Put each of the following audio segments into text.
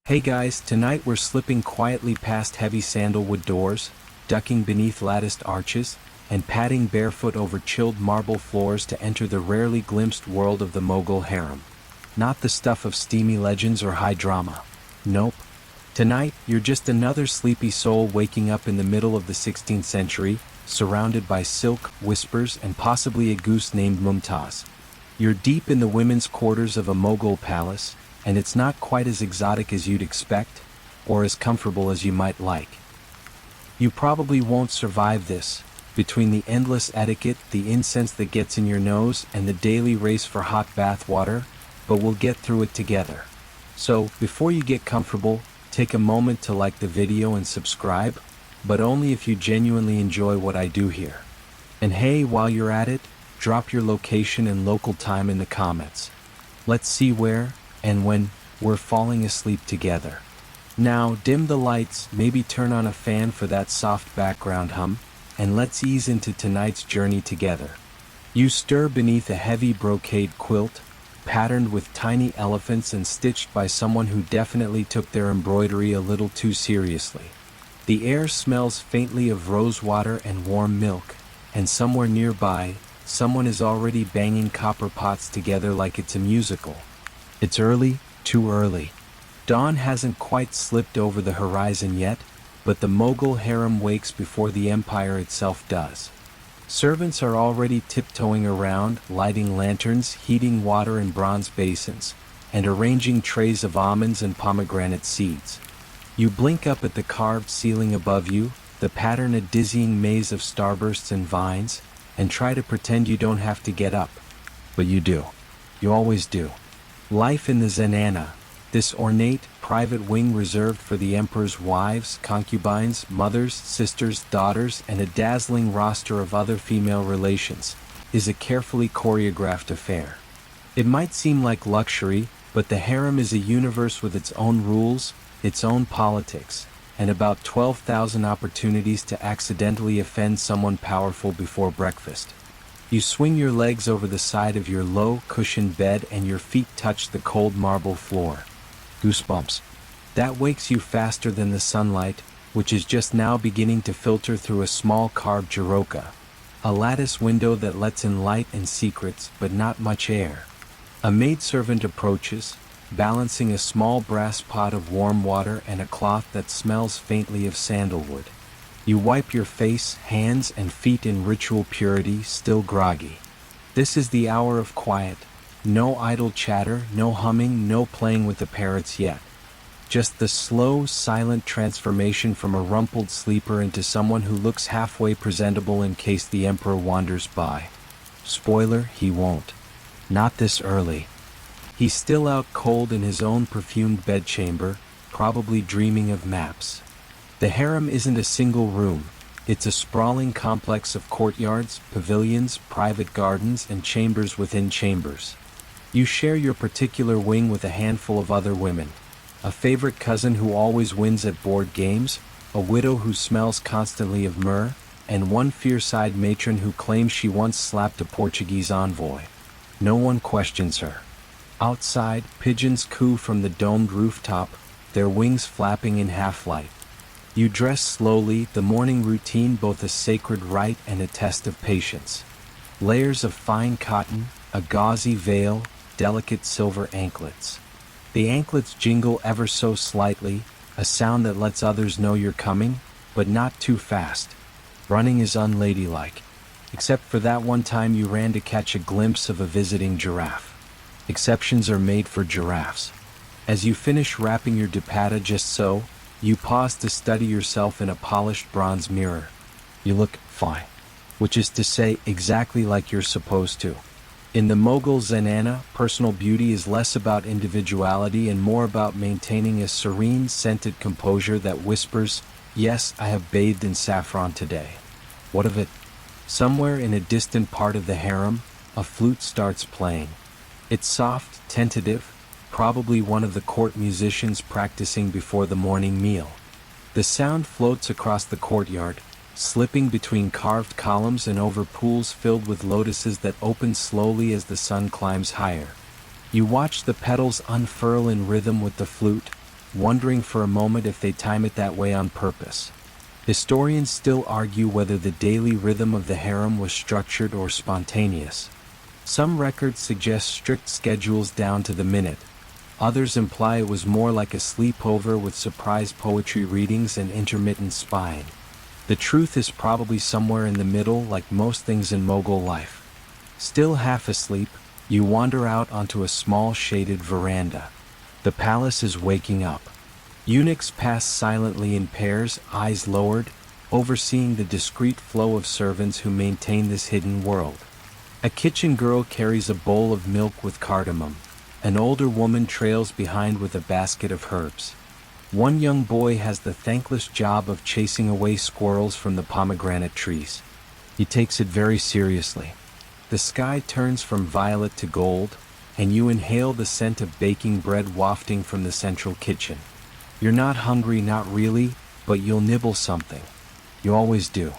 Hey guys, tonight we're slipping quietly past heavy sandalwood doors, ducking beneath latticed arches, and padding barefoot over chilled marble floors to enter the rarely glimpsed world of the Mughal Harem. Not the stuff of steamy legends or high drama. Nope. Tonight, you're just another sleepy soul waking up in the middle of the 16th century, surrounded by silk, whispers, and possibly a goose named Mumtaz. You're deep in the women's quarters of a Mughal palace, and it's not quite as exotic as you'd expect, or as comfortable as you might like. You probably won't survive this, between the endless etiquette, the incense that gets in your nose, and the daily race for hot bath water, but we'll get through it together. So, before you get comfortable, take a moment to like the video and subscribe, but only if you genuinely enjoy what I do here. And hey, while you're at it, drop your location and local time in the comments. Let's see where, and when, we're falling asleep together. Now, dim the lights, maybe turn on a fan for that soft background hum, and let's ease into tonight's journey together. You stir beneath a heavy brocade quilt, patterned with tiny elephants and stitched by someone who definitely took their embroidery a little too seriously. The air smells faintly of rosewater and warm milk, and somewhere nearby, someone is already banging copper pots together like it's a musical. It's early, too early. Dawn hasn't quite slipped over the horizon yet, but the Mughal harem wakes before the empire itself does. Servants are already tiptoeing around, lighting lanterns, heating water in bronze basins, and arranging trays of almonds and pomegranate seeds. You blink up at the carved ceiling above you, the pattern a dizzying maze of starbursts and vines, and try to pretend you don't have to get up. But you do. You always do. Life in the Zenana, this ornate, private wing reserved for the emperor's wives, concubines, mothers, sisters, daughters, and a dazzling roster of other female relations, is a carefully choreographed affair. It might seem like luxury, but the harem is a universe with its own rules, its own politics, and about 12,000 opportunities to accidentally offend someone powerful before breakfast. You swing your legs over the side of your low, cushioned bed and your feet touch the cold marble floor. Goosebumps. That wakes you faster than the sunlight, which is just now beginning to filter through a small carved giroka, a lattice window that lets in light and secrets, but not much air. A maidservant approaches, balancing a small brass pot of warm water and a cloth that smells faintly of sandalwood. You wipe your face, hands, and feet in ritual purity, still groggy. This is the hour of quiet. No idle chatter, no humming, no playing with the parrots yet. Just the slow, silent transformation from a rumpled sleeper into someone who looks halfway presentable in case the emperor wanders by. Spoiler, he won't. Not this early. He's still out cold in his own perfumed bedchamber, probably dreaming of maps. The harem isn't a single room. It's a sprawling complex of courtyards, pavilions, private gardens, and chambers within chambers. You share your particular wing with a handful of other women. A favorite cousin who always wins at board games, a widow who smells constantly of myrrh, and one fierce-eyed matron who claims she once slapped a Portuguese envoy. No one questions her. Outside, pigeons coo from the domed rooftop, their wings flapping in half-light. You dress slowly, the morning routine both a sacred rite and a test of patience. Layers of fine cotton, a gauzy veil, delicate silver anklets. The anklets jingle ever so slightly, a sound that lets others know you're coming, but not too fast. Running is unladylike. Except for that one time you ran to catch a glimpse of a visiting giraffe. Exceptions are made for giraffes. As you finish wrapping your dupatta just so, you pause to study yourself in a polished bronze mirror. You look fine, which is to say exactly like you're supposed to. In the Mughal Zenana, personal beauty is less about individuality and more about maintaining a serene, scented composure that whispers, "Yes, I have bathed in saffron today." What of it? Somewhere in a distant part of the harem, a flute starts playing. It's soft, tentative, probably one of the court musicians practicing before the morning meal. The sound floats across the courtyard, slipping between carved columns and over pools filled with lotuses that open slowly as the sun climbs higher. You watch the petals unfurl in rhythm with the flute, wondering for a moment if they time it that way on purpose. Historians still argue whether the daily rhythm of the harem was structured or spontaneous. Some records suggest strict schedules down to the minute. Others imply it was more like a sleepover with surprise poetry readings and intermittent spying. The truth is probably somewhere in the middle, like most things in Mughal life. Still half asleep, you wander out onto a small shaded veranda. The palace is waking up. Eunuchs pass silently in pairs, eyes lowered, overseeing the discreet flow of servants who maintain this hidden world. A kitchen girl carries a bowl of milk with cardamom. An older woman trails behind with a basket of herbs. One young boy has the thankless job of chasing away squirrels from the pomegranate trees. He takes it very seriously. The sky turns from violet to gold, and you inhale the scent of baking bread wafting from the central kitchen. You're not hungry, not really, but you'll nibble something. You always do.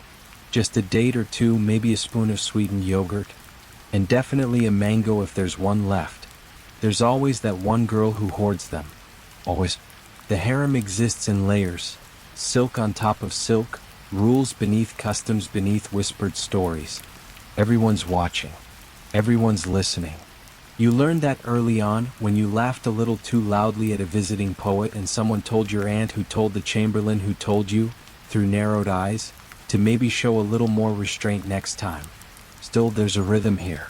Just a date or two, maybe a spoon of sweetened yogurt, and definitely a mango if there's one left. There's always that one girl who hoards them. Always. The harem exists in layers, silk on top of silk, rules beneath customs beneath whispered stories. Everyone's watching. Everyone's listening. You learned that early on when you laughed a little too loudly at a visiting poet and someone told your aunt who told the chamberlain who told you, through narrowed eyes, to maybe show a little more restraint next time. Still, there's a rhythm here.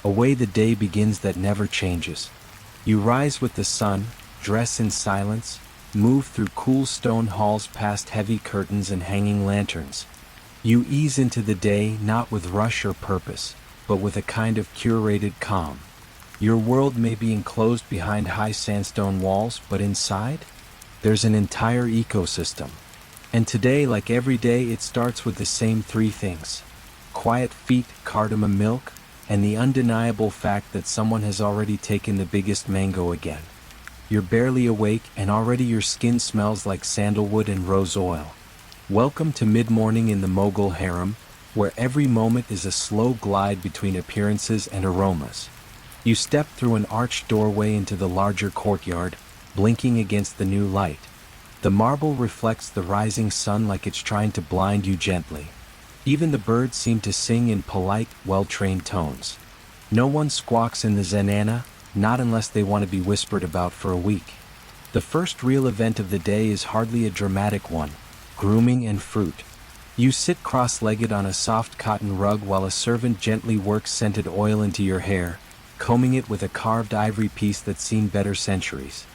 A way the day begins that never changes. You rise with the sun, dress in silence, move through cool stone halls past heavy curtains and hanging lanterns. You ease into the day not with rush or purpose, but with a kind of curated calm. Your world may be enclosed behind high sandstone walls, but inside, there's an entire ecosystem. And today, like every day, it starts with the same three things: quiet feet, cardamom milk, and the undeniable fact that someone has already taken the biggest mango again. You're barely awake and already your skin smells like sandalwood and rose oil. Welcome to mid-morning in the Mughal Harem, where every moment is a slow glide between appearances and aromas. You step through an arched doorway into the larger courtyard, blinking against the new light. The marble reflects the rising sun like it's trying to blind you gently. Even the birds seem to sing in polite, well-trained tones. No one squawks in the zenana, not unless they want to be whispered about for a week. The first real event of the day is hardly a dramatic one: grooming and fruit. You sit cross-legged on a soft cotton rug while a servant gently works scented oil into your hair, combing it with a carved ivory piece that's seen better centuries.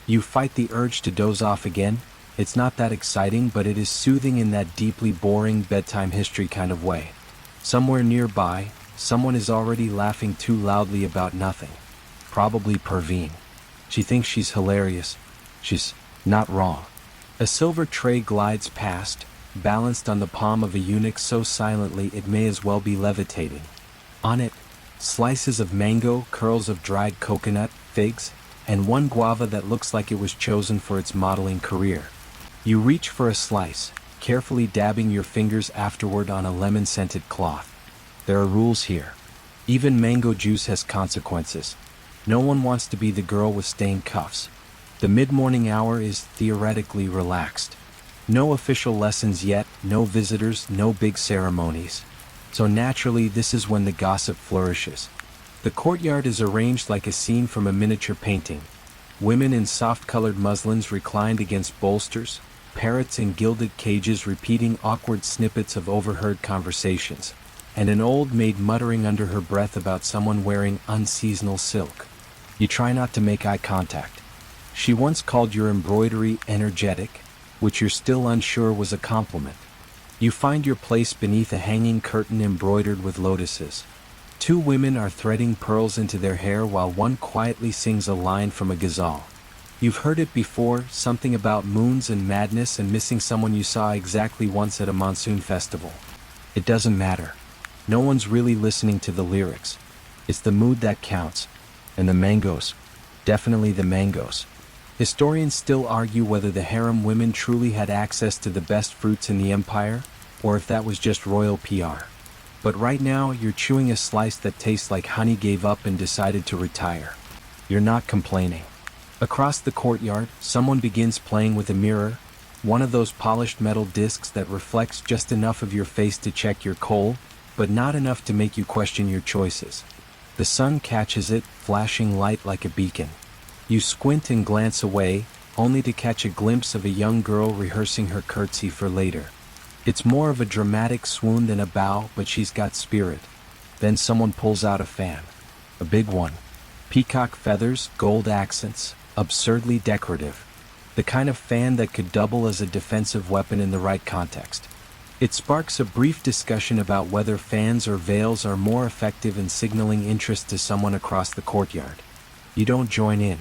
You fight the urge to doze off again. It's not that exciting, but it is soothing in that deeply boring bedtime history kind of way. Somewhere nearby, someone is already laughing too loudly about nothing. Probably Perveen. She thinks she's hilarious. She's not wrong. A silver tray glides past, balanced on the palm of a eunuch so silently it may as well be levitating. On it, slices of mango, curls of dried coconut, figs, and one guava that looks like it was chosen for its modeling career. You reach for a slice, carefully dabbing your fingers afterward on a lemon-scented cloth. There are rules here. Even mango juice has consequences. No one wants to be the girl with stained cuffs. The mid-morning hour is theoretically relaxed. No official lessons yet, no visitors, no big ceremonies. So naturally, this is when the gossip flourishes. The courtyard is arranged like a scene from a miniature painting. Women in soft-colored muslins reclined against bolsters, parrots in gilded cages repeating awkward snippets of overheard conversations, and an old maid muttering under her breath about someone wearing unseasonal silk. You try not to make eye contact. She once called your embroidery energetic, which you're still unsure was a compliment. You find your place beneath a hanging curtain embroidered with lotuses. Two women are threading pearls into their hair while one quietly sings a line from a ghazal. You've heard it before, something about moons and madness and missing someone you saw exactly once at a monsoon festival. It doesn't matter. No one's really listening to the lyrics. It's the mood that counts. And the mangoes. Definitely the mangoes. Historians still argue whether the harem women truly had access to the best fruits in the empire, or if that was just royal PR. But right now, you're chewing a slice that tastes like honey gave up and decided to retire. You're not complaining. Across the courtyard, someone begins playing with a mirror, one of those polished metal discs that reflects just enough of your face to check your kohl, but not enough to make you question your choices. The sun catches it, flashing light like a beacon. You squint and glance away, only to catch a glimpse of a young girl rehearsing her curtsy for later. It's more of a dramatic swoon than a bow, but she's got spirit. Then someone pulls out a fan. A big one. Peacock feathers, gold accents, absurdly decorative. The kind of fan that could double as a defensive weapon in the right context. It sparks a brief discussion about whether fans or veils are more effective in signaling interest to someone across the courtyard. You don't join in.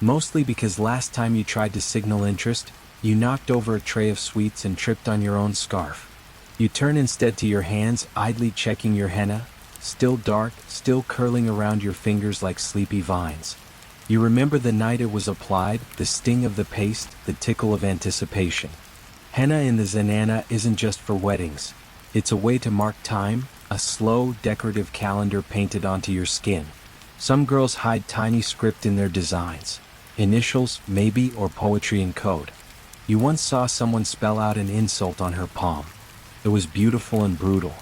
Mostly because last time you tried to signal interest, you knocked over a tray of sweets and tripped on your own scarf. You turn instead to your hands, idly checking your henna, still dark, still curling around your fingers like sleepy vines. You remember the night it was applied, the sting of the paste, the tickle of anticipation. Henna in the Zenana isn't just for weddings. It's a way to mark time, a slow, decorative calendar painted onto your skin. Some girls hide tiny script in their designs. Initials, maybe, or poetry in code. You once saw someone spell out an insult on her palm. It was beautiful and brutal.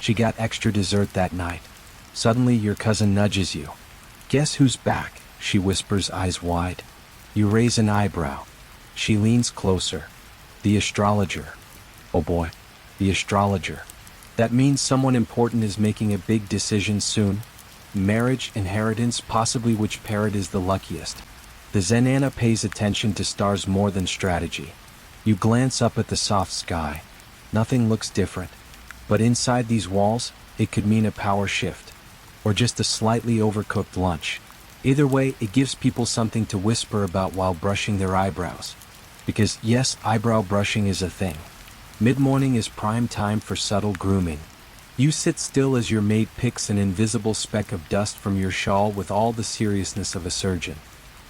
She got extra dessert that night. Suddenly your cousin nudges you. "Guess who's back?" she whispers, eyes wide. You raise an eyebrow. She leans closer. "The astrologer." "Oh boy, the astrologer. That means someone important is making a big decision soon. Marriage, inheritance, possibly which parrot is the luckiest." The Zenana pays attention to stars more than strategy. You glance up at the soft sky. Nothing looks different. But inside these walls, it could mean a power shift. Or just a slightly overcooked lunch. Either way, it gives people something to whisper about while brushing their eyebrows. Because yes, eyebrow brushing is a thing. Mid-morning is prime time for subtle grooming. You sit still as your maid picks an invisible speck of dust from your shawl with all the seriousness of a surgeon.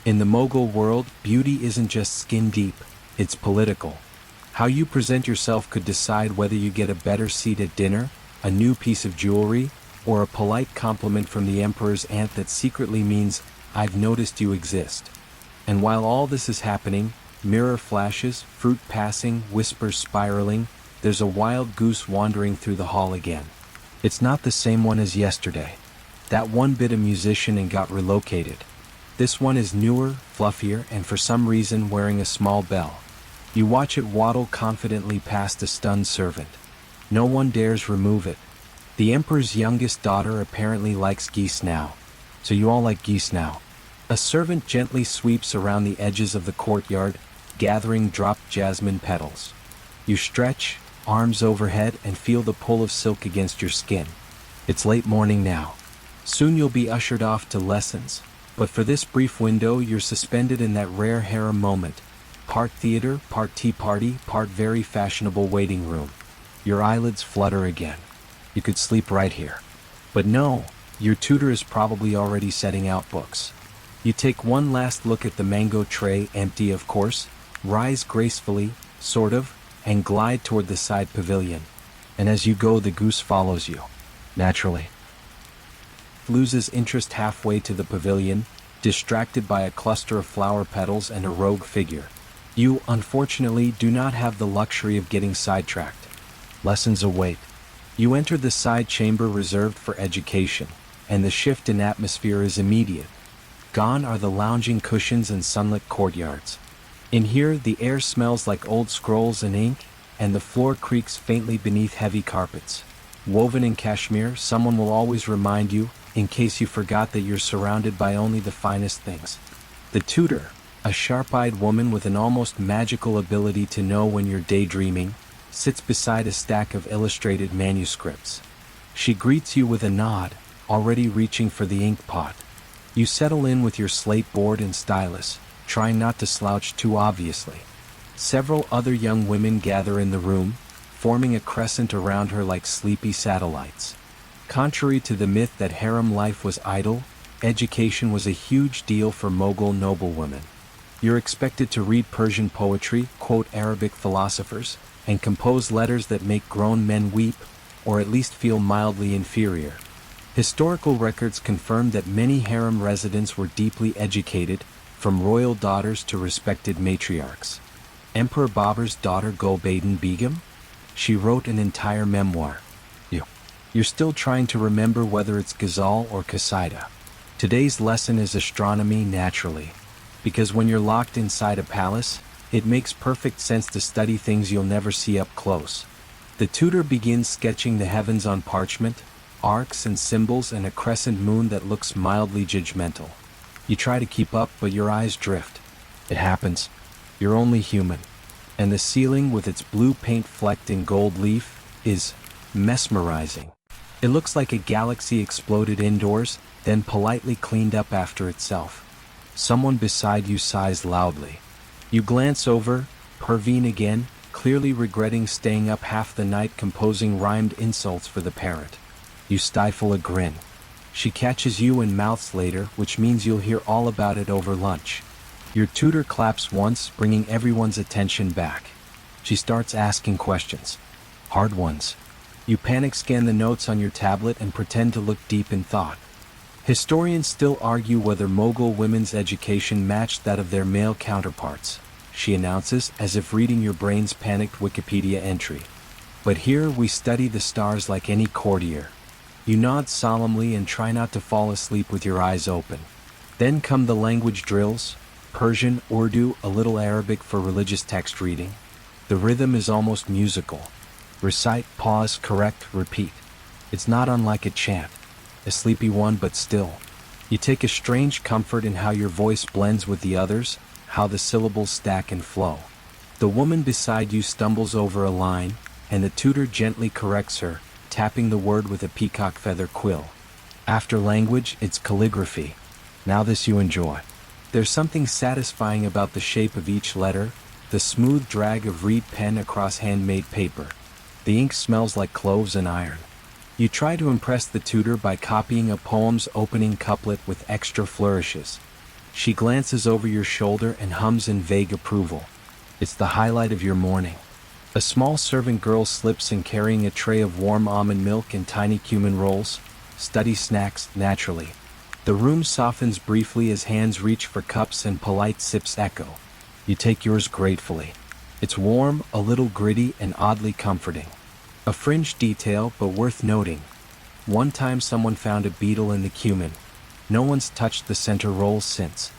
In the Mughal world, beauty isn't just skin deep, it's political. How you present yourself could decide whether you get a better seat at dinner, a new piece of jewelry, or a polite compliment from the emperor's aunt that secretly means, "I've noticed you exist." And while all this is happening, mirror flashes, fruit passing, whispers spiraling, there's a wild goose wandering through the hall again. It's not the same one as yesterday. That one bit a musician and got relocated. This one is newer, fluffier, and for some reason wearing a small bell. You watch it waddle confidently past a stunned servant. No one dares remove it. The emperor's youngest daughter apparently likes geese now. So you all like geese now. A servant gently sweeps around the edges of the courtyard, gathering dropped jasmine petals. You stretch, arms overhead, and feel the pull of silk against your skin. It's late morning now. Soon you'll be ushered off to lessons. But for this brief window, you're suspended in that rare harem moment. Part theater, part tea party, part very fashionable waiting room. Your eyelids flutter again. You could sleep right here. But no, your tutor is probably already setting out books. You take one last look at the mango tray, empty of course, rise gracefully, sort of, and glide toward the side pavilion. And as you go, the goose follows you. Naturally. Loses interest halfway to the pavilion, distracted by a cluster of flower petals and a rogue figure. You, unfortunately, do not have the luxury of getting sidetracked. Lessons await. You enter the side chamber reserved for education, and the shift in atmosphere is immediate. Gone are the lounging cushions and sunlit courtyards. In here, the air smells like old scrolls and ink, and the floor creaks faintly beneath heavy carpets. Woven in cashmere, someone will always remind you, in case you forgot, that you're surrounded by only the finest things. The tutor, a sharp-eyed woman with an almost magical ability to know when you're daydreaming, sits beside a stack of illustrated manuscripts. She greets you with a nod, already reaching for the ink pot. You settle in with your slate board and stylus, trying not to slouch too obviously. Several other young women gather in the room, forming a crescent around her like sleepy satellites. Contrary to the myth that harem life was idle, education was a huge deal for Mughal noblewomen. You're expected to read Persian poetry, quote Arabic philosophers, and compose letters that make grown men weep, or at least feel mildly inferior. Historical records confirm that many harem residents were deeply educated, from royal daughters to respected matriarchs. Emperor Babur's daughter Gulbaden Begum? She wrote an entire memoir. You're still trying to remember whether it's Ghazal or Qasida. Today's lesson is astronomy naturally, because when you're locked inside a palace, it makes perfect sense to study things you'll never see up close. The tutor begins sketching the heavens on parchment, arcs and symbols and a crescent moon that looks mildly judgmental. You try to keep up, but your eyes drift. It happens. You're only human. And the ceiling with its blue paint flecked in gold leaf is mesmerizing. It looks like a galaxy exploded indoors, then politely cleaned up after itself. Someone beside you sighs loudly. You glance over, Perveen again, clearly regretting staying up half the night composing rhymed insults for the parrot. You stifle a grin. She catches you and mouths later, which means you'll hear all about it over lunch. Your tutor claps once, bringing everyone's attention back. She starts asking questions. Hard ones. You panic scan the notes on your tablet and pretend to look deep in thought. Historians still argue whether Mughal women's education matched that of their male counterparts, she announces, as if reading your brain's panicked Wikipedia entry. But here we study the stars like any courtier. You nod solemnly and try not to fall asleep with your eyes open. Then come the language drills, Persian, Urdu, a little Arabic for religious text reading. The rhythm is almost musical. Recite, pause, correct, repeat. It's not unlike a chant. A sleepy one, but still. You take a strange comfort in how your voice blends with the others, how the syllables stack and flow. The woman beside you stumbles over a line, and the tutor gently corrects her, tapping the word with a peacock feather quill. After language, it's calligraphy. Now this you enjoy. There's something satisfying about the shape of each letter, the smooth drag of reed pen across handmade paper. The ink smells like cloves and iron. You try to impress the tutor by copying a poem's opening couplet with extra flourishes. She glances over your shoulder and hums in vague approval. It's the highlight of your morning. A small servant girl slips in carrying a tray of warm almond milk and tiny cumin rolls. Study snacks, naturally. The room softens briefly as hands reach for cups and polite sips echo. You take yours gratefully. It's warm, a little gritty, and oddly comforting. A fringe detail, but worth noting. One time someone found a beetle in the cumin. No one's touched the center rolls since.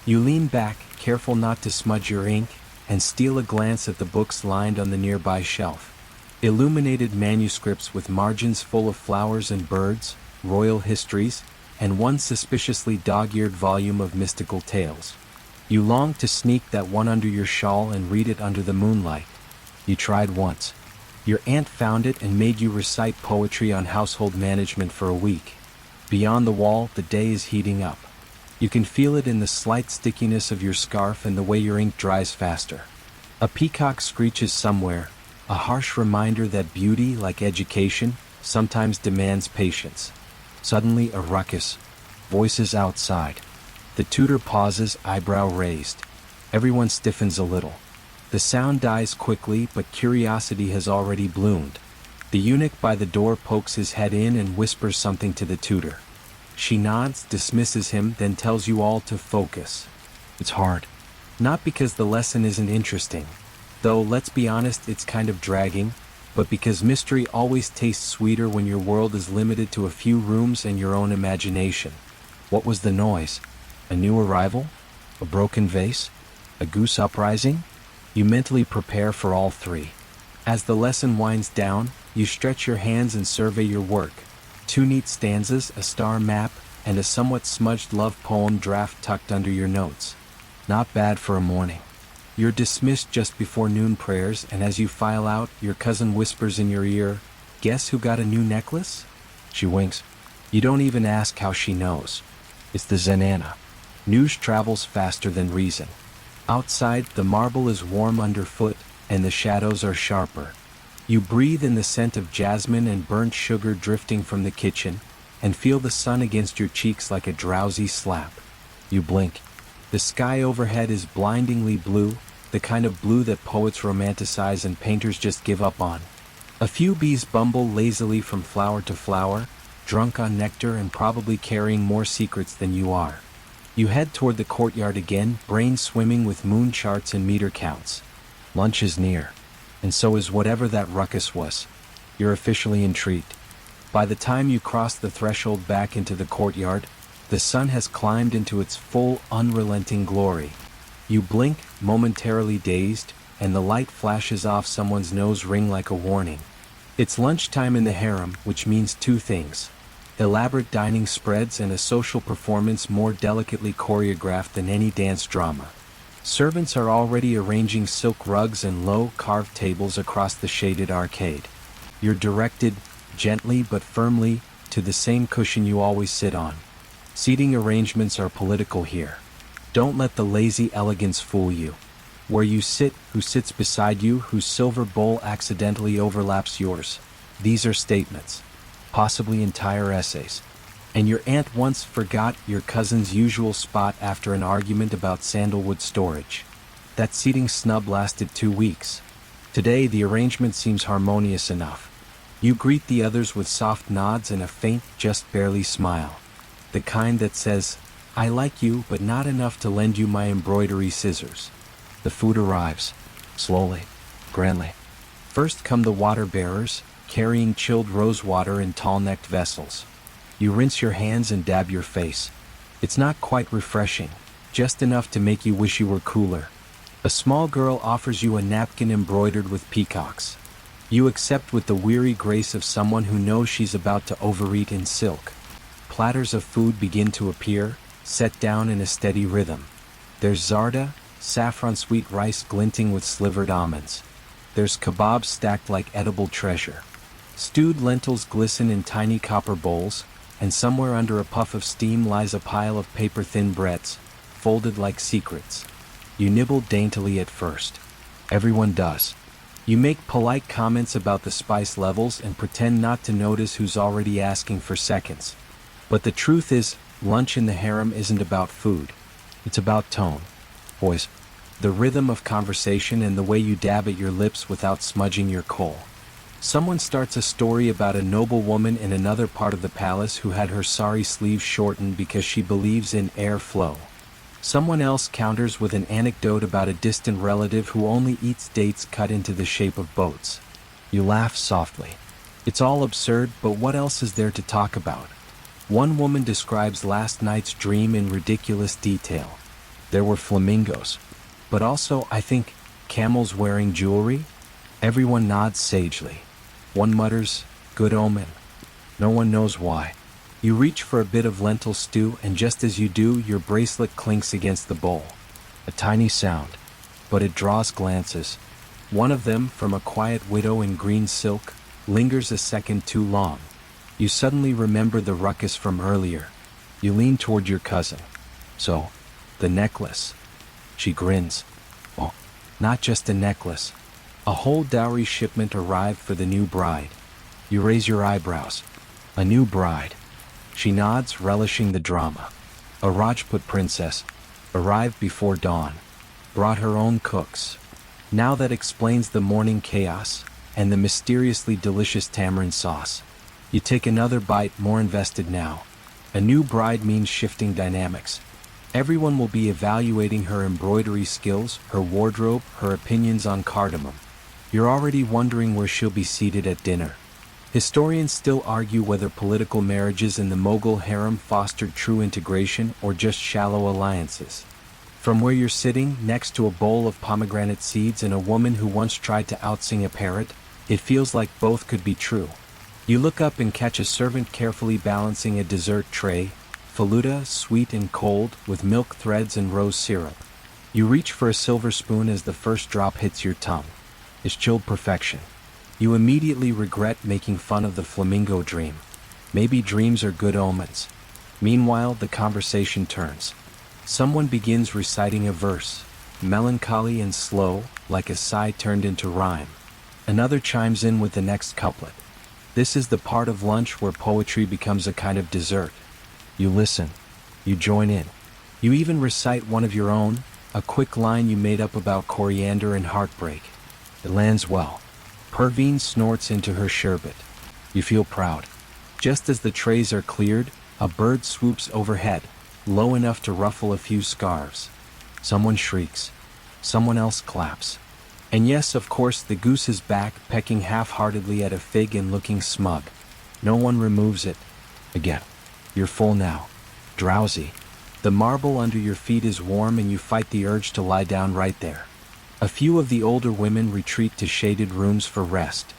You lean back, careful not to smudge your ink, and steal a glance at the books lined on the nearby shelf. Illuminated manuscripts with margins full of flowers and birds, royal histories, and one suspiciously dog-eared volume of mystical tales. You long to sneak that one under your shawl and read it under the moonlight. You tried once. Your aunt found it and made you recite poetry on household management for a week. Beyond the wall, the day is heating up. You can feel it in the slight stickiness of your scarf and the way your ink dries faster. A peacock screeches somewhere, a harsh reminder that beauty, like education, sometimes demands patience. Suddenly a ruckus. Voices outside. The tutor pauses, eyebrow raised. Everyone stiffens a little. The sound dies quickly, but curiosity has already bloomed. The eunuch by the door pokes his head in and whispers something to the tutor. She nods, dismisses him, then tells you all to focus. It's hard. Not because the lesson isn't interesting, though let's be honest, it's kind of dragging, but because mystery always tastes sweeter when your world is limited to a few rooms and your own imagination. What was the noise? A new arrival? A broken vase? A goose uprising? You mentally prepare for all three. As the lesson winds down, you stretch your hands and survey your work. 2 neat stanzas, a star map, and a somewhat smudged love poem draft tucked under your notes. Not bad for a morning. You're dismissed just before noon prayers, and as you file out, your cousin whispers in your ear, "Guess who got a new necklace?" She winks. You don't even ask how she knows. It's the Zenana. News travels faster than reason. Outside, the marble is warm underfoot, and the shadows are sharper. You breathe in the scent of jasmine and burnt sugar drifting from the kitchen, and feel the sun against your cheeks like a drowsy slap. You blink. The sky overhead is blindingly blue, the kind of blue that poets romanticize and painters just give up on. A few bees bumble lazily from flower to flower, drunk on nectar and probably carrying more secrets than you are. You head toward the courtyard again, brain swimming with moon charts and meter counts. Lunch is near. And so is whatever that ruckus was. You're officially intrigued. By the time you cross the threshold back into the courtyard, the sun has climbed into its full, unrelenting glory. You blink, momentarily dazed, and the light flashes off someone's nose ring like a warning. It's lunchtime in the harem, which means two things: elaborate dining spreads and a social performance more delicately choreographed than any dance drama. Servants are already arranging silk rugs and low, carved tables across the shaded arcade. You're directed, gently but firmly, to the same cushion you always sit on. Seating arrangements are political here. Don't let the lazy elegance fool you. Where you sit, who sits beside you, whose silver bowl accidentally overlaps yours. These are statements. Possibly entire essays. And your aunt once forgot your cousin's usual spot after an argument about sandalwood storage. That seating snub lasted 2 weeks. Today the arrangement seems harmonious enough. You greet the others with soft nods and a faint, just barely smile. The kind that says, "I like you, but not enough to lend you my embroidery scissors." The food arrives. Slowly. Grandly. First come the water bearers, carrying chilled rose water in tall-necked vessels. You rinse your hands and dab your face. It's not quite refreshing, just enough to make you wish you were cooler. A small girl offers you a napkin embroidered with peacocks. You accept with the weary grace of someone who knows she's about to overeat in silk. Platters of food begin to appear, set down in a steady rhythm. There's zarda, saffron sweet rice glinting with slivered almonds. There's kebabs stacked like edible treasure. Stewed lentils glisten in tiny copper bowls, and somewhere under a puff of steam lies a pile of paper-thin breads, folded like secrets. You nibble daintily at first. Everyone does. You make polite comments about the spice levels and pretend not to notice who's already asking for seconds. But the truth is, lunch in the harem isn't about food. It's about tone. Voice. The rhythm of conversation and the way you dab at your lips without smudging your coal. Someone starts a story about a noble woman in another part of the palace who had her sari sleeves shortened because she believes in air flow. Someone else counters with an anecdote about a distant relative who only eats dates cut into the shape of boats. You laugh softly. It's all absurd, but what else is there to talk about? One woman describes last night's dream in ridiculous detail. There were flamingos. But also, I think, camels wearing jewelry? Everyone nods sagely. One mutters, "Good omen." No one knows why. You reach for a bit of lentil stew, and just as you do, your bracelet clinks against the bowl. A tiny sound, but it draws glances. One of them, from a quiet widow in green silk, lingers a second too long. You suddenly remember the ruckus from earlier. You lean toward your cousin. "So, the necklace." She grins. "Oh, not just a necklace. A whole dowry shipment arrived for the new bride." You raise your eyebrows. "A new bride." She nods, relishing the drama. "A Rajput princess. Arrived before dawn. Brought her own cooks." Now that explains the morning chaos, and the mysteriously delicious tamarind sauce. You take another bite, more invested now. A new bride means shifting dynamics. Everyone will be evaluating her embroidery skills, her wardrobe, her opinions on cardamom. You're already wondering where she'll be seated at dinner. Historians still argue whether political marriages in the Mughal harem fostered true integration or just shallow alliances. From where you're sitting, next to a bowl of pomegranate seeds and a woman who once tried to outsing a parrot, it feels like both could be true. You look up and catch a servant carefully balancing a dessert tray, faluda, sweet and cold, with milk threads and rose syrup. You reach for a silver spoon as the first drop hits your tongue. It's chilled perfection. You immediately regret making fun of the flamingo dream. Maybe dreams are good omens. Meanwhile, the conversation turns. Someone begins reciting a verse, melancholy and slow, like a sigh turned into rhyme. Another chimes in with the next couplet. This is the part of lunch where poetry becomes a kind of dessert. You listen. You join in. You even recite one of your own, a quick line you made up about coriander and heartbreak. It lands well. Perveen snorts into her sherbet. You feel proud. Just as the trays are cleared, a bird swoops overhead, low enough to ruffle a few scarves. Someone shrieks. Someone else claps. And yes, of course, the goose is back, pecking half-heartedly at a fig and looking smug. No one removes it. Again. You're full now. Drowsy. The marble under your feet is warm and you fight the urge to lie down right there. A few of the older women retreat to shaded rooms for rest.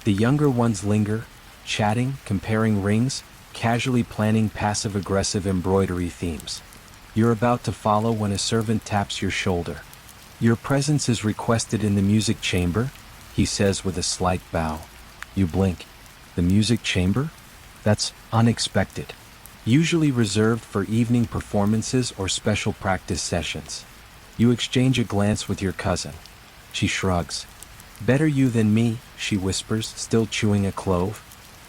The younger ones linger, chatting, comparing rings, casually planning passive-aggressive embroidery themes. You're about to follow when a servant taps your shoulder. "Your presence is requested in the music chamber," he says with a slight bow. You blink. The music chamber? That's unexpected. Usually reserved for evening performances or special practice sessions. You exchange a glance with your cousin. She shrugs. "Better you than me," she whispers, still chewing a clove.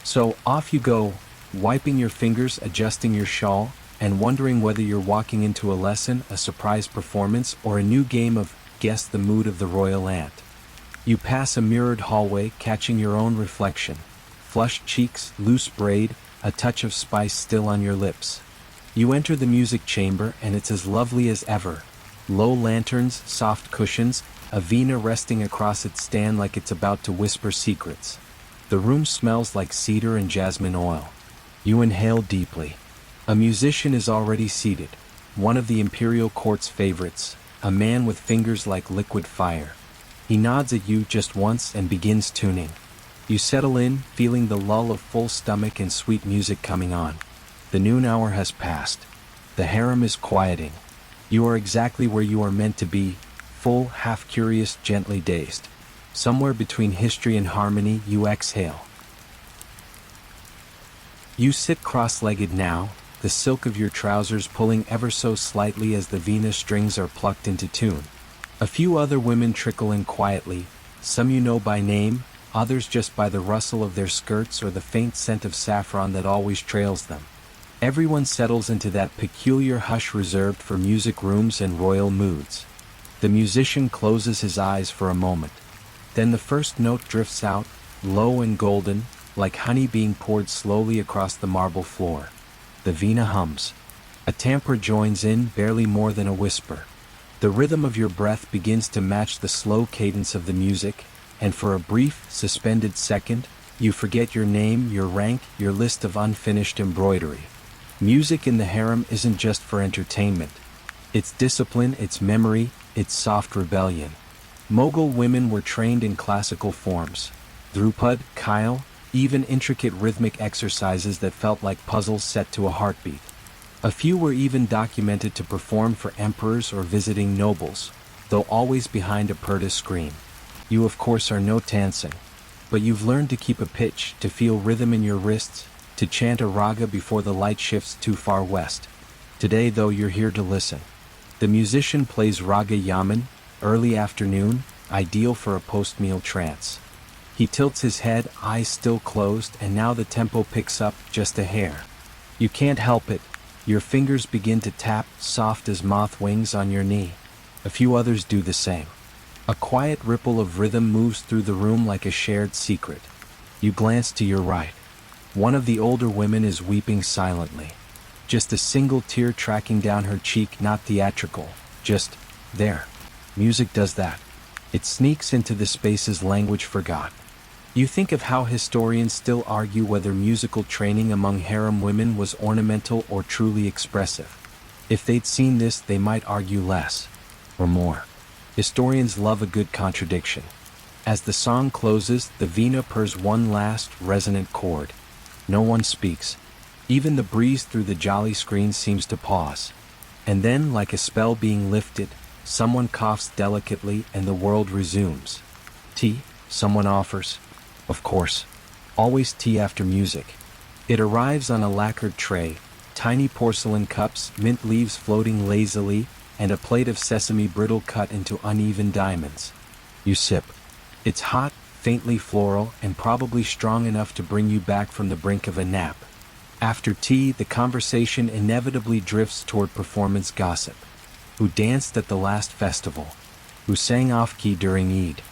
So off you go, wiping your fingers, adjusting your shawl, and wondering whether you're walking into a lesson, a surprise performance, or a new game of guess the mood of the royal aunt. You pass a mirrored hallway, catching your own reflection. Flushed cheeks, loose braid, a touch of spice still on your lips. You enter the music chamber and it's as lovely as ever. Low lanterns, soft cushions, a vina resting across its stand like it's about to whisper secrets. The room smells like cedar and jasmine oil. You inhale deeply. A musician is already seated, one of the imperial court's favorites, a man with fingers like liquid fire. He nods at you just once and begins tuning. You settle in, feeling the lull of full stomach and sweet music coming on. The noon hour has passed. The harem is quieting. You are exactly where you are meant to be, full, half-curious, gently dazed. Somewhere between history and harmony, you exhale. You sit cross-legged now, the silk of your trousers pulling ever so slightly as the vina strings are plucked into tune. A few other women trickle in quietly, some you know by name, others just by the rustle of their skirts or the faint scent of saffron that always trails them. Everyone settles into that peculiar hush reserved for music rooms and royal moods. The musician closes his eyes for a moment. Then the first note drifts out, low and golden, like honey being poured slowly across the marble floor. The vina hums. A tamper joins in, barely more than a whisper. The rhythm of your breath begins to match the slow cadence of the music, and for a brief, suspended second, you forget your name, your rank, your list of unfinished embroidery. Music in the harem isn't just for entertainment. It's discipline, it's memory, it's soft rebellion. Mughal women were trained in classical forms. Dhrupad, Khyal, even intricate rhythmic exercises that felt like puzzles set to a heartbeat. A few were even documented to perform for emperors or visiting nobles, though always behind a purdah screen. You of course are no Tansen, but you've learned to keep a pitch, to feel rhythm in your wrists, to chant a raga before the light shifts too far west. Today though you're here to listen. The musician plays Raga Yaman, early afternoon, ideal for a post-meal trance. He tilts his head, eyes still closed, and now the tempo picks up just a hair. You can't help it. Your fingers begin to tap, soft as moth wings, on your knee. A few others do the same. A quiet ripple of rhythm moves through the room like a shared secret. You glance to your right. One of the older women is weeping silently. Just a single tear tracking down her cheek, not theatrical, just there. Music does that. It sneaks into the spaces language forgot. You think of how historians still argue whether musical training among harem women was ornamental or truly expressive. If they'd seen this, they might argue less. Or more. Historians love a good contradiction. As the song closes, the vina purrs one last, resonant chord. No one speaks. Even the breeze through the jolly screen seems to pause. And then, like a spell being lifted, someone coughs delicately and the world resumes. Tea, someone offers. Of course. Always tea after music. It arrives on a lacquered tray, tiny porcelain cups, mint leaves floating lazily, and a plate of sesame brittle cut into uneven diamonds. You sip. It's hot, faintly floral, and probably strong enough to bring you back from the brink of a nap. After tea, the conversation inevitably drifts toward performance gossip. Who danced at the last festival? Who sang off-key during Eid?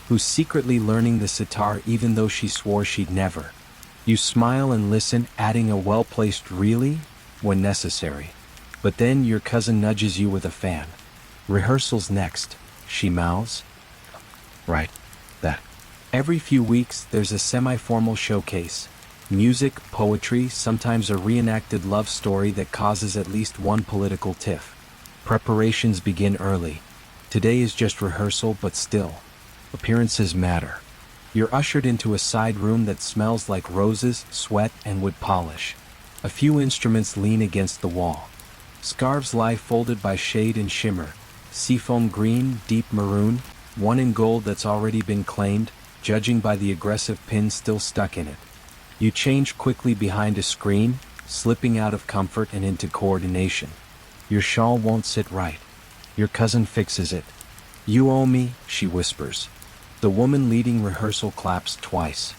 Who's secretly learning the sitar even though she swore she'd never? You smile and listen, adding a well-placed really when necessary. But then your cousin nudges you with a fan. "Rehearsal's next," she mouths. "Right. That." Every few weeks, there's a semi-formal showcase. Music, poetry, sometimes a reenacted love story that causes at least one political tiff. Preparations begin early. Today is just rehearsal, but still. Appearances matter. You're ushered into a side room that smells like roses, sweat, and wood polish. A few instruments lean against the wall. Scarves lie folded by shade and shimmer. Seafoam green, deep maroon, one in gold that's already been claimed, judging by the aggressive pin still stuck in it. You change quickly behind a screen, slipping out of comfort and into coordination. Your shawl won't sit right. Your cousin fixes it. "You owe me," she whispers. The woman leading rehearsal claps twice.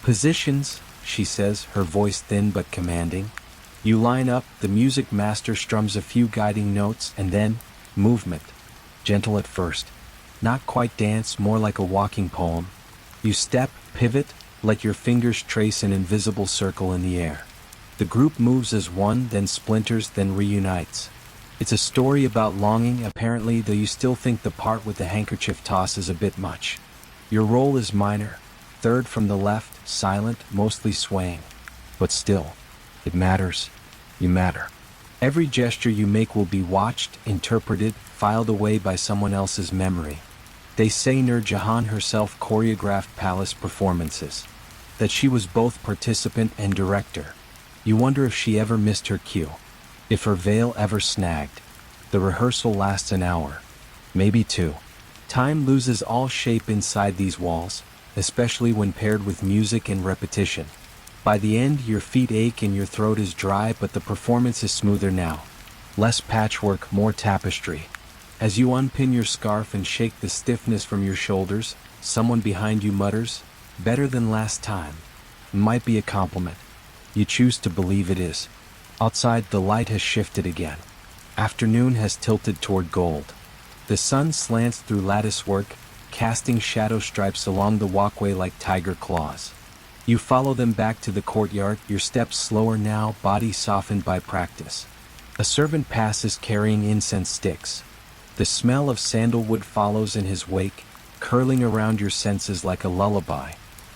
"Positions," she says, her voice thin but commanding. You line up, the music master strums a few guiding notes, and then, movement. Gentle at first. Not quite dance, more like a walking poem. You step, pivot, let your fingers trace an invisible circle in the air. The group moves as one, then splinters, then reunites. It's a story about longing, apparently, though you still think the part with the handkerchief toss is a bit much. Your role is minor, third from the left, silent, mostly swaying. But still, it matters. You matter. Every gesture you make will be watched, interpreted, filed away by someone else's memory. They say Nur Jahan herself choreographed palace performances. That she was both participant and director. You wonder if she ever missed her cue. If her veil ever snagged. The rehearsal lasts an hour. Maybe two. Time loses all shape inside these walls, especially when paired with music and repetition. By the end, your feet ache and your throat is dry, but the performance is smoother now. Less patchwork, more tapestry. As you unpin your scarf and shake the stiffness from your shoulders, someone behind you mutters, "Better than last time." It might be a compliment. You choose to believe it is. Outside, the light has shifted again. Afternoon has tilted toward gold. The sun slants through latticework, casting shadow stripes along the walkway like tiger claws. You follow them back to the courtyard, your steps slower now, body softened by practice. A servant passes carrying incense sticks. The smell of sandalwood follows in his wake, curling around your senses like a lullaby.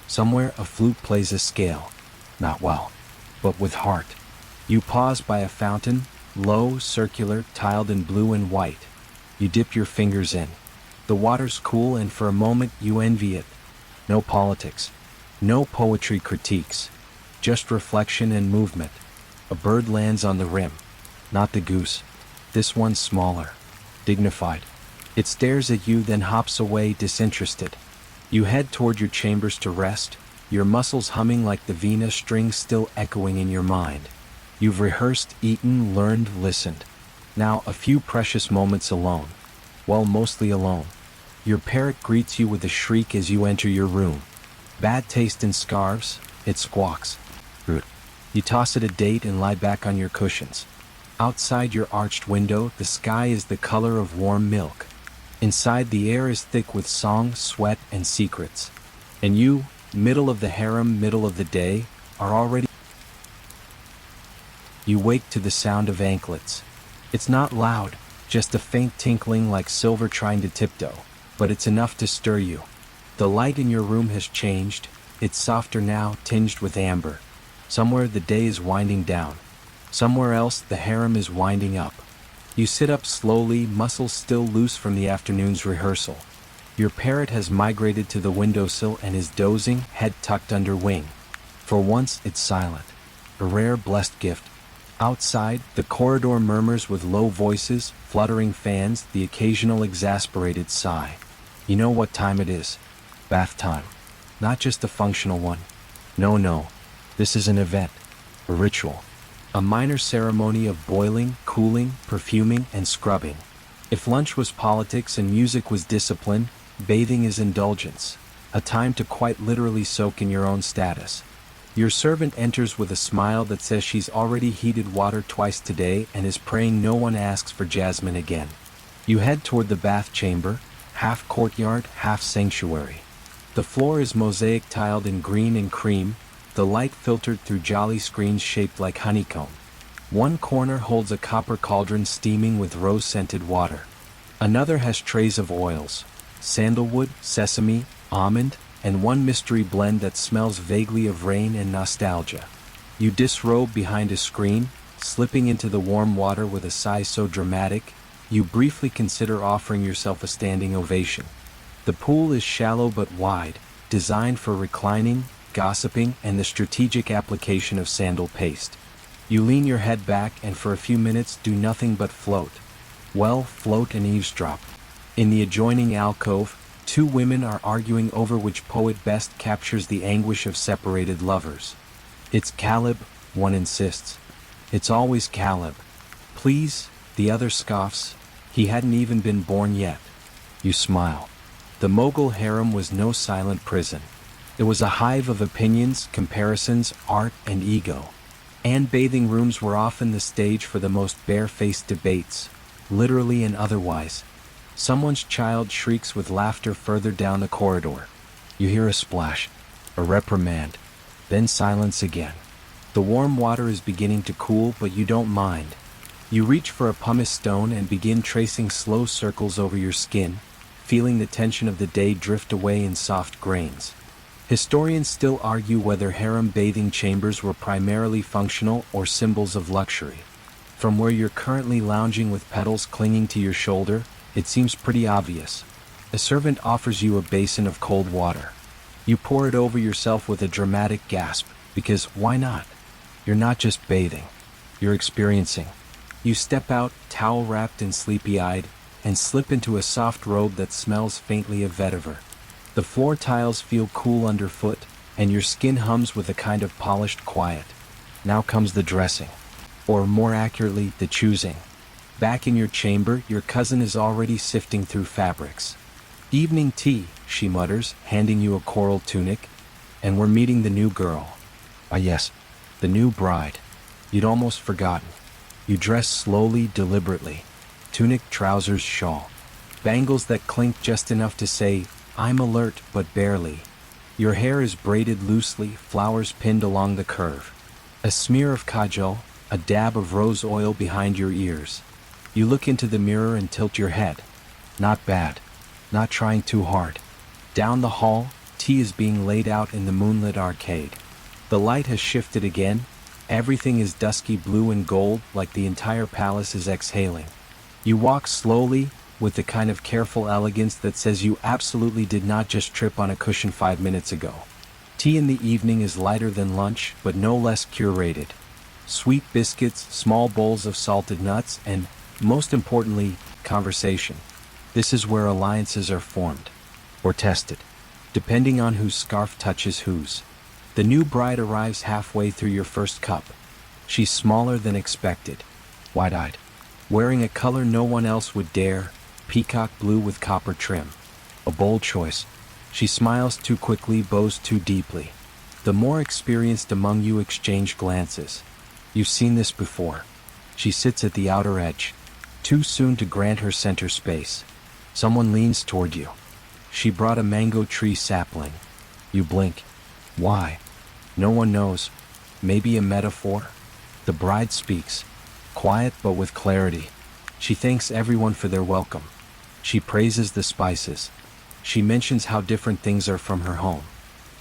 Somewhere a flute plays a scale. Not well, but with heart. You pause by a fountain, low, circular, tiled in blue and white. You dip your fingers in. The water's cool and for a moment you envy it. No politics. No poetry critiques. Just reflection and movement. A bird lands on the rim. Not the goose. This one's smaller. Dignified. It stares at you then hops away disinterested. You head toward your chambers to rest, your muscles humming like the Vina strings still echoing in your mind. You've rehearsed, eaten, learned, listened. Now a few precious moments alone. Well, mostly alone. Your parrot greets you with a shriek as you enter your room. Bad taste in scarves, it squawks. Root. You toss it a date and lie back on your cushions. Outside your arched window, the sky is the color of warm milk. Inside, the air is thick with song, sweat, and secrets. And you, middle of the harem, middle of the day, are already... You wake to the sound of anklets. It's not loud, just a faint tinkling like silver trying to tiptoe, but it's enough to stir you. The light in your room has changed, it's softer now, tinged with amber. Somewhere the day is winding down. Somewhere else the harem is winding up. You sit up slowly, muscles still loose from the afternoon's rehearsal. Your parrot has migrated to the windowsill and is dozing, head tucked under wing. For once it's silent. A rare blessed gift. Outside, the corridor murmurs with low voices, fluttering fans, the occasional exasperated sigh. You know what time it is. Bath time. Not just a functional one. No. This is an event. A ritual. A minor ceremony of boiling, cooling, perfuming, and scrubbing. If lunch was politics and music was discipline, bathing is indulgence. A time to quite literally soak in your own status. Your servant enters with a smile that says she's already heated water twice today and is praying no one asks for jasmine again. You head toward the bath chamber, half courtyard, half sanctuary. The floor is mosaic tiled in green and cream, the light filtered through jolly screens shaped like honeycomb. One corner holds a copper cauldron steaming with rose-scented water. Another has trays of oils, sandalwood, sesame, almond, and one mystery blend that smells vaguely of rain and nostalgia. You disrobe behind a screen, slipping into the warm water with a sigh so dramatic, you briefly consider offering yourself a standing ovation. The pool is shallow but wide, designed for reclining, gossiping, and the strategic application of sandal paste. You lean your head back and for a few minutes do nothing but float. Well, float and eavesdrop. In the adjoining alcove, two women are arguing over which poet best captures the anguish of separated lovers. It's Caleb, one insists. It's always Caleb. Please, the other scoffs. He hadn't even been born yet. You smile. The Mughal Harem was no silent prison. It was a hive of opinions, comparisons, art, and ego. And bathing rooms were often the stage for the most bare-faced debates, literally and otherwise. Someone's child shrieks with laughter further down the corridor. You hear a splash, a reprimand, then silence again. The warm water is beginning to cool, but you don't mind. You reach for a pumice stone and begin tracing slow circles over your skin, feeling the tension of the day drift away in soft grains. Historians still argue whether harem bathing chambers were primarily functional or symbols of luxury. From where you're currently lounging with petals clinging to your shoulder, it seems pretty obvious. A servant offers you a basin of cold water. You pour it over yourself with a dramatic gasp, because why not? You're not just bathing. You're experiencing. You step out, towel-wrapped and sleepy-eyed, and slip into a soft robe that smells faintly of vetiver. The floor tiles feel cool underfoot, and your skin hums with a kind of polished quiet. Now comes the dressing. Or more accurately, the choosing. Back in your chamber, your cousin is already sifting through fabrics. Evening tea, she mutters, handing you a coral tunic. And we're meeting the new girl. Ah yes, the new bride. You'd almost forgotten. You dress slowly, deliberately. Tunic, trousers, shawl. Bangles that clink just enough to say, I'm alert, but barely. Your hair is braided loosely, flowers pinned along the curve. A smear of kajal, a dab of rose oil behind your ears. You look into the mirror and tilt your head. Not bad. Not trying too hard. Down the hall, tea is being laid out in the moonlit arcade. The light has shifted again. Everything is dusky blue and gold, like the entire palace is exhaling. You walk slowly, with the kind of careful elegance that says you absolutely did not just trip on a cushion 5 minutes ago. Tea in the evening is lighter than lunch, but no less curated. Sweet biscuits, small bowls of salted nuts, and, most importantly, conversation. This is where alliances are formed. Or tested. Depending on whose scarf touches whose. The new bride arrives halfway through your first cup. She's smaller than expected. Wide-eyed. Wearing a color no one else would dare, peacock blue with copper trim. A bold choice. She smiles too quickly, bows too deeply. The more experienced among you exchange glances. You've seen this before. She sits at the outer edge, too soon to grant her center space. Someone leans toward you. She brought a mango tree sapling. You blink. Why? No one knows. Maybe a metaphor? The bride speaks, quiet but with clarity. She thanks everyone for their welcome. She praises the spices. She mentions how different things are from her home.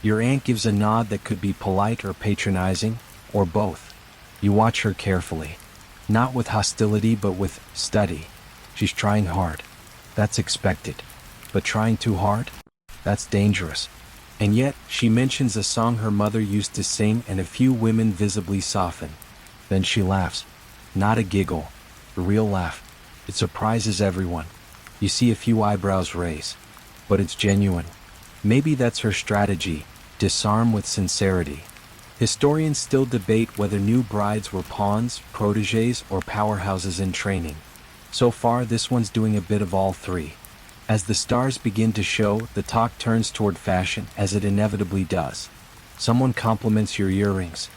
Your aunt gives a nod that could be polite or patronizing, or both. You watch her carefully. Not with hostility but with study. She's trying hard. That's expected. But trying too hard? That's dangerous. And yet, she mentions a song her mother used to sing and a few women visibly soften. Then she laughs. Not a giggle. A real laugh. It surprises everyone. You see a few eyebrows raise. But it's genuine. Maybe that's her strategy, disarm with sincerity. Historians still debate whether new brides were pawns, protégés, or powerhouses in training. So far, this one's doing a bit of all three. As the stars begin to show, the talk turns toward fashion, as it inevitably does. Someone compliments your earrings.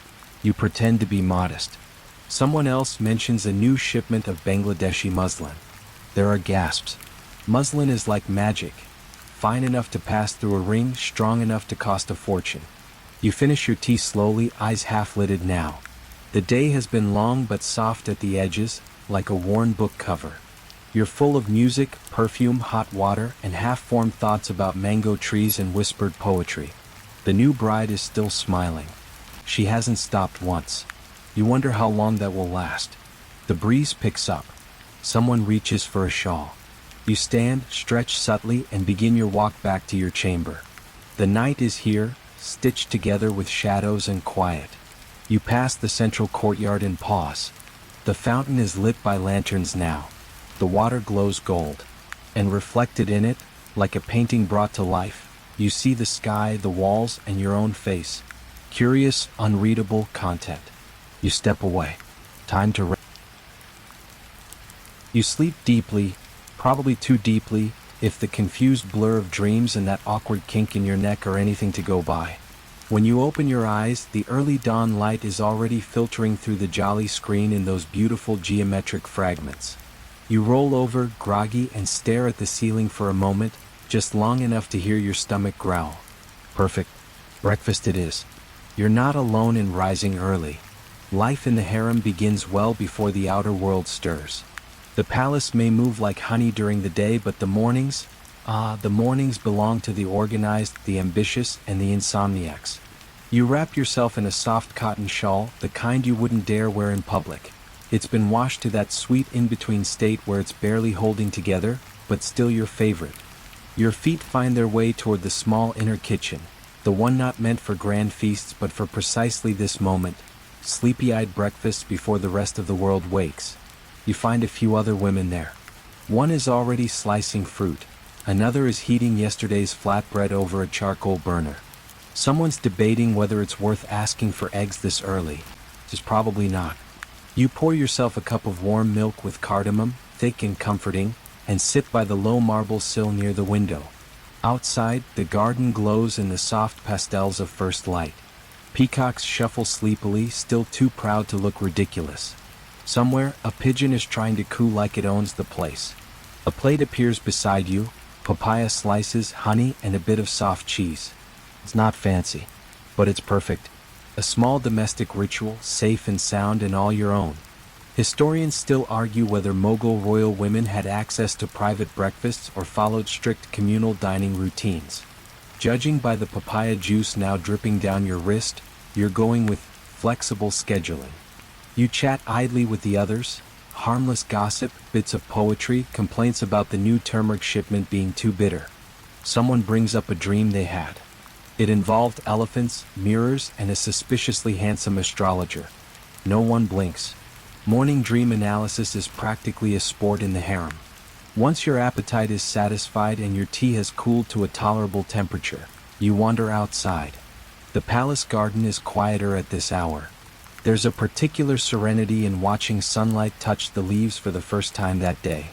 You pretend to be modest. Someone else mentions a new shipment of Bangladeshi muslin. There are gasps. Muslin is like magic. Fine enough to pass through a ring, strong enough to cost a fortune. You finish your tea slowly, eyes half-lidded now. The day has been long but soft at the edges, like a worn book cover. You're full of music, perfume, hot water, and half-formed thoughts about mango trees and whispered poetry. The new bride is still smiling. She hasn't stopped once. You wonder how long that will last. The breeze picks up. Someone reaches for a shawl. You stand, stretch subtly, and begin your walk back to your chamber. The night is here, stitched together with shadows and quiet. You pass the central courtyard and pause. The fountain is lit by lanterns now. The water glows gold. And reflected in it, like a painting brought to life, you see the sky, the walls, and your own face. Curious, unreadable content. You step away. Time to rest. You sleep deeply, probably too deeply, if the confused blur of dreams and that awkward kink in your neck are anything to go by. When you open your eyes, the early dawn light is already filtering through the jolly screen in those beautiful geometric fragments. You roll over, groggy, and stare at the ceiling for a moment, just long enough to hear your stomach growl. Perfect. Breakfast it is. You're not alone in rising early. Life in the harem begins well before the outer world stirs. The palace may move like honey during the day, but the mornings belong to the organized, the ambitious, and the insomniacs. You wrap yourself in a soft cotton shawl, the kind you wouldn't dare wear in public. It's been washed to that sweet in-between state where it's barely holding together, but still your favorite. Your feet find their way toward the small inner kitchen, the one not meant for grand feasts but for precisely this moment, sleepy-eyed breakfast before the rest of the world wakes. You find a few other women there. One is already slicing fruit. Another is heating yesterday's flatbread over a charcoal burner. Someone's debating whether it's worth asking for eggs this early. It's probably not. You pour yourself a cup of warm milk with cardamom, thick and comforting, and sit by the low marble sill near the window. Outside, the garden glows in the soft pastels of first light. Peacocks shuffle sleepily, still too proud to look ridiculous. Somewhere, a pigeon is trying to coo like it owns the place. A plate appears beside you, papaya slices, honey, and a bit of soft cheese. It's not fancy, but it's perfect. A small domestic ritual, safe and sound and all your own. Historians still argue whether Mughal royal women had access to private breakfasts or followed strict communal dining routines. Judging by the papaya juice now dripping down your wrist, you're going with flexible scheduling. You chat idly with the others, harmless gossip, bits of poetry, complaints about the new turmeric shipment being too bitter. Someone brings up a dream they had. It involved elephants, mirrors, and a suspiciously handsome astrologer. No one blinks. Morning dream analysis is practically a sport in the harem. Once your appetite is satisfied and your tea has cooled to a tolerable temperature, you wander outside. The palace garden is quieter at this hour. There's a particular serenity in watching sunlight touch the leaves for the first time that day.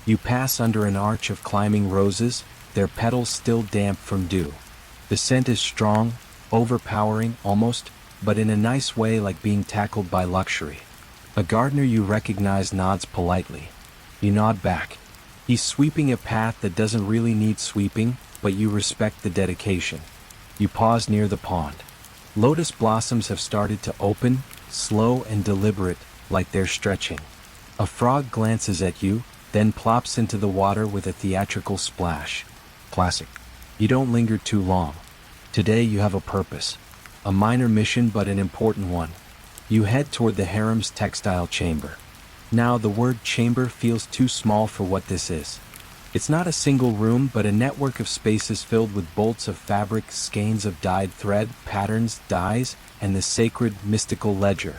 You pass under an arch of climbing roses, their petals still damp from dew. The scent is strong, overpowering almost, but in a nice way, like being tackled by luxury. A gardener you recognize nods politely. You nod back. He's sweeping a path that doesn't really need sweeping, but you respect the dedication. You pause near the pond. Lotus blossoms have started to open, slow and deliberate, like they're stretching. A frog glances at you, then plops into the water with a theatrical splash. Classic. You don't linger too long. Today you have a purpose. A minor mission but an important one. You head toward the harem's textile chamber. Now the word chamber feels too small for what this is. It's not a single room but a network of spaces filled with bolts of fabric, skeins of dyed thread, patterns, dyes, and the sacred, mystical ledger.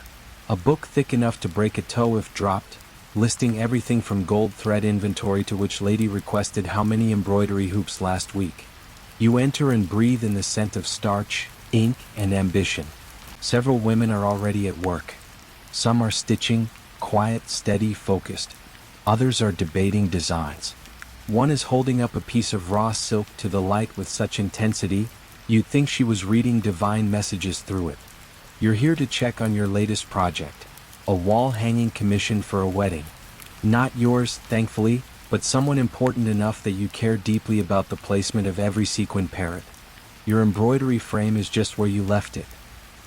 A book thick enough to break a toe if dropped, listing everything from gold thread inventory to which lady requested how many embroidery hoops last week. You enter and breathe in the scent of starch, ink, and ambition. Several women are already at work. Some are stitching, quiet, steady, focused. Others are debating designs. One is holding up a piece of raw silk to the light with such intensity, you'd think she was reading divine messages through it. You're here to check on your latest project, a wall-hanging commission for a wedding. Not yours, thankfully, but someone important enough that you care deeply about the placement of every sequin parrot. Your embroidery frame is just where you left it.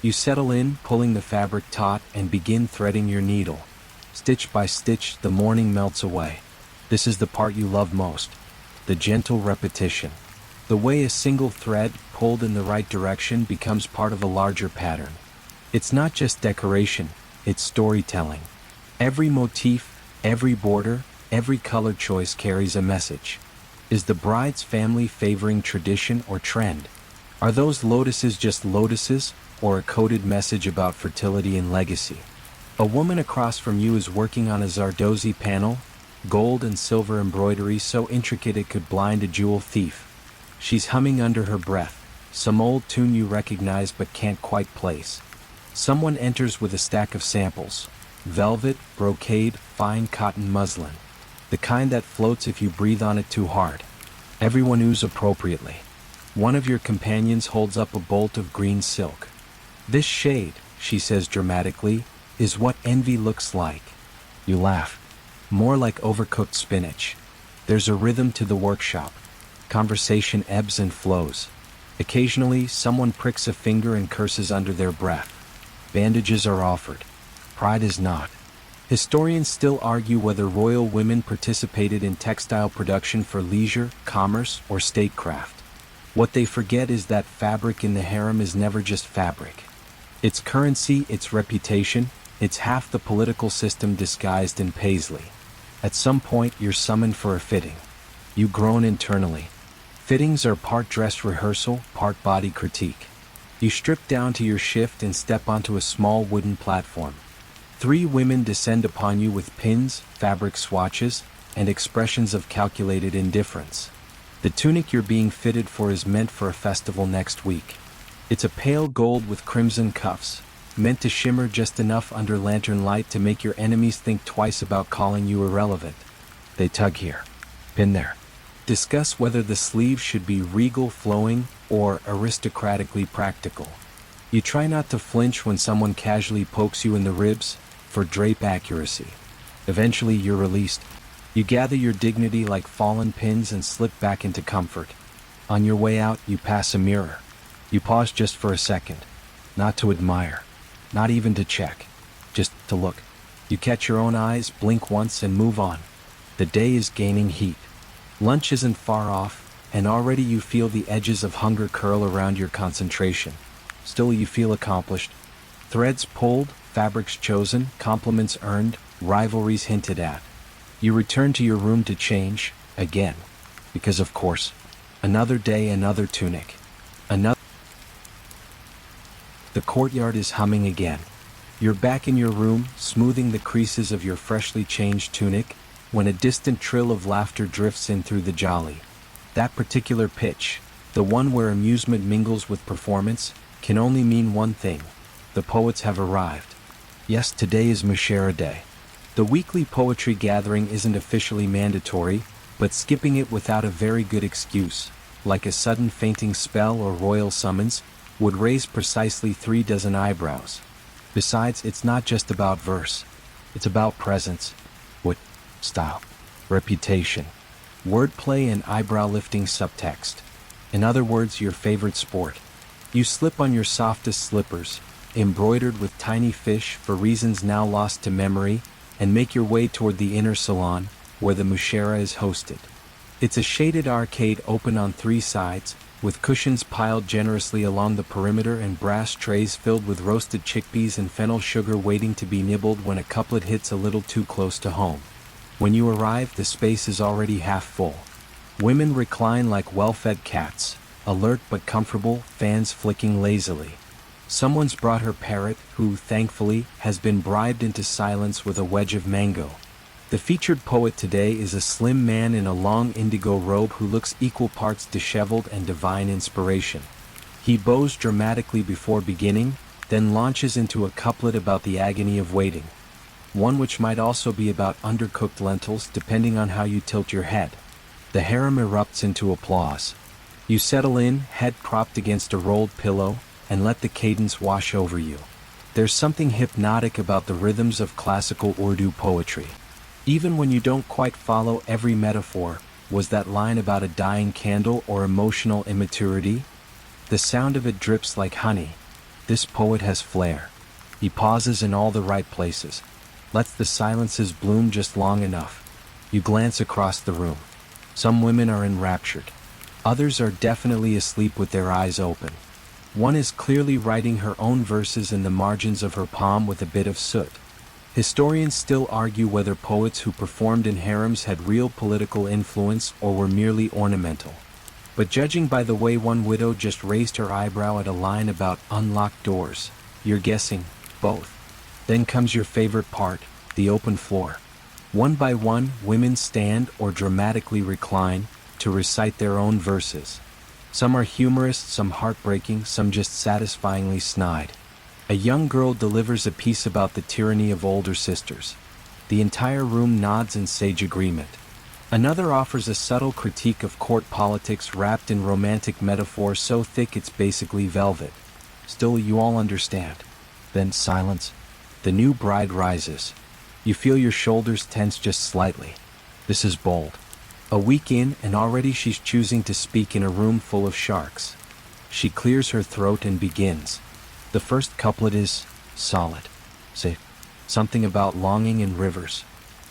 You settle in, pulling the fabric taut, and begin threading your needle. Stitch by stitch, the morning melts away. This is the part you love most. The gentle repetition. The way a single thread, pulled in the right direction, becomes part of a larger pattern. It's not just decoration, it's storytelling. Every motif, every border, every color choice carries a message. Is the bride's family favoring tradition or trend? Are those lotuses just lotuses, or a coded message about fertility and legacy? A woman across from you is working on a zardozi panel, gold and silver embroidery so intricate it could blind a jewel thief. She's humming under her breath, some old tune you recognize but can't quite place. Someone enters with a stack of samples. Velvet, brocade, fine cotton muslin. The kind that floats if you breathe on it too hard. Everyone oos appropriately. One of your companions holds up a bolt of green silk. This shade, she says dramatically, is what envy looks like. You laugh. More like overcooked spinach. There's a rhythm to the workshop. Conversation ebbs and flows. Occasionally, someone pricks a finger and curses under their breath. Bandages are offered. Pride is not. Historians still argue whether royal women participated in textile production for leisure, commerce, or statecraft. What they forget is that fabric in the harem is never just fabric. It's currency, it's reputation, it's half the political system disguised in paisley. At some point, you're summoned for a fitting. You groan internally. Fittings are part dress rehearsal, part body critique. You strip down to your shift and step onto a small wooden platform. 3 women descend upon you with pins, fabric swatches, and expressions of calculated indifference. The tunic you're being fitted for is meant for a festival next week. It's a pale gold with crimson cuffs, meant to shimmer just enough under lantern light to make your enemies think twice about calling you irrelevant. They tug here, pin there. Discuss whether the sleeves should be regal flowing or aristocratically practical. You try not to flinch when someone casually pokes you in the ribs, for drape accuracy. Eventually you're released. You gather your dignity like fallen pins and slip back into comfort. On your way out, you pass a mirror. You pause just for a second. Not to admire. Not even to check. Just to look. You catch your own eyes, blink once, and move on. The day is gaining heat. Lunch isn't far off, and already you feel the edges of hunger curl around your concentration. Still you feel accomplished. Threads pulled, fabrics chosen, compliments earned, rivalries hinted at. You return to your room to change, again. Because of course. Another day, another tunic. Another. The courtyard is humming again. You're back in your room, smoothing the creases of your freshly changed tunic, when a distant trill of laughter drifts in through the jolly. That particular pitch, the one where amusement mingles with performance, can only mean one thing. The poets have arrived. Yes, today is Mushera Day. The weekly poetry gathering isn't officially mandatory, but skipping it without a very good excuse, like a sudden fainting spell or royal summons, would raise precisely 3 dozen eyebrows. Besides, it's not just about verse. It's about presence, wit, style, reputation, wordplay, and eyebrow-lifting subtext. In other words, your favorite sport. You slip on your softest slippers, embroidered with tiny fish for reasons now lost to memory, and make your way toward the inner salon, where the Mushera is hosted. It's a shaded arcade open on 3 sides, with cushions piled generously along the perimeter and brass trays filled with roasted chickpeas and fennel sugar waiting to be nibbled when a couplet hits a little too close to home. When you arrive, the space is already half full. Women recline like well-fed cats, alert but comfortable, fans flicking lazily. Someone's brought her parrot, who, thankfully, has been bribed into silence with a wedge of mango. The featured poet today is a slim man in a long indigo robe who looks equal parts disheveled and divine inspiration. He bows dramatically before beginning, then launches into a couplet about the agony of waiting. One which might also be about undercooked lentils depending on how you tilt your head. The harem erupts into applause. You settle in, head propped against a rolled pillow, and let the cadence wash over you. There's something hypnotic about the rhythms of classical Urdu poetry. Even when you don't quite follow every metaphor, was that line about a dying candle or emotional immaturity? The sound of it drips like honey. This poet has flair. He pauses in all the right places, lets the silences bloom just long enough. You glance across the room. Some women are enraptured. Others are definitely asleep with their eyes open. One is clearly writing her own verses in the margins of her palm with a bit of soot. Historians still argue whether poets who performed in harems had real political influence or were merely ornamental. But judging by the way one widow just raised her eyebrow at a line about unlocked doors, you're guessing both. Then comes your favorite part, the open floor. One by one, women stand or dramatically recline to recite their own verses. Some are humorous, some heartbreaking, some just satisfyingly snide. A young girl delivers a piece about the tyranny of older sisters. The entire room nods in sage agreement. Another offers a subtle critique of court politics wrapped in romantic metaphor so thick it's basically velvet. Still, you all understand. Then silence. The new bride rises. You feel your shoulders tense just slightly. This is bold. A week in, and already she's choosing to speak in a room full of sharks. She clears her throat and begins. The first couplet is solid. Say something about longing in rivers.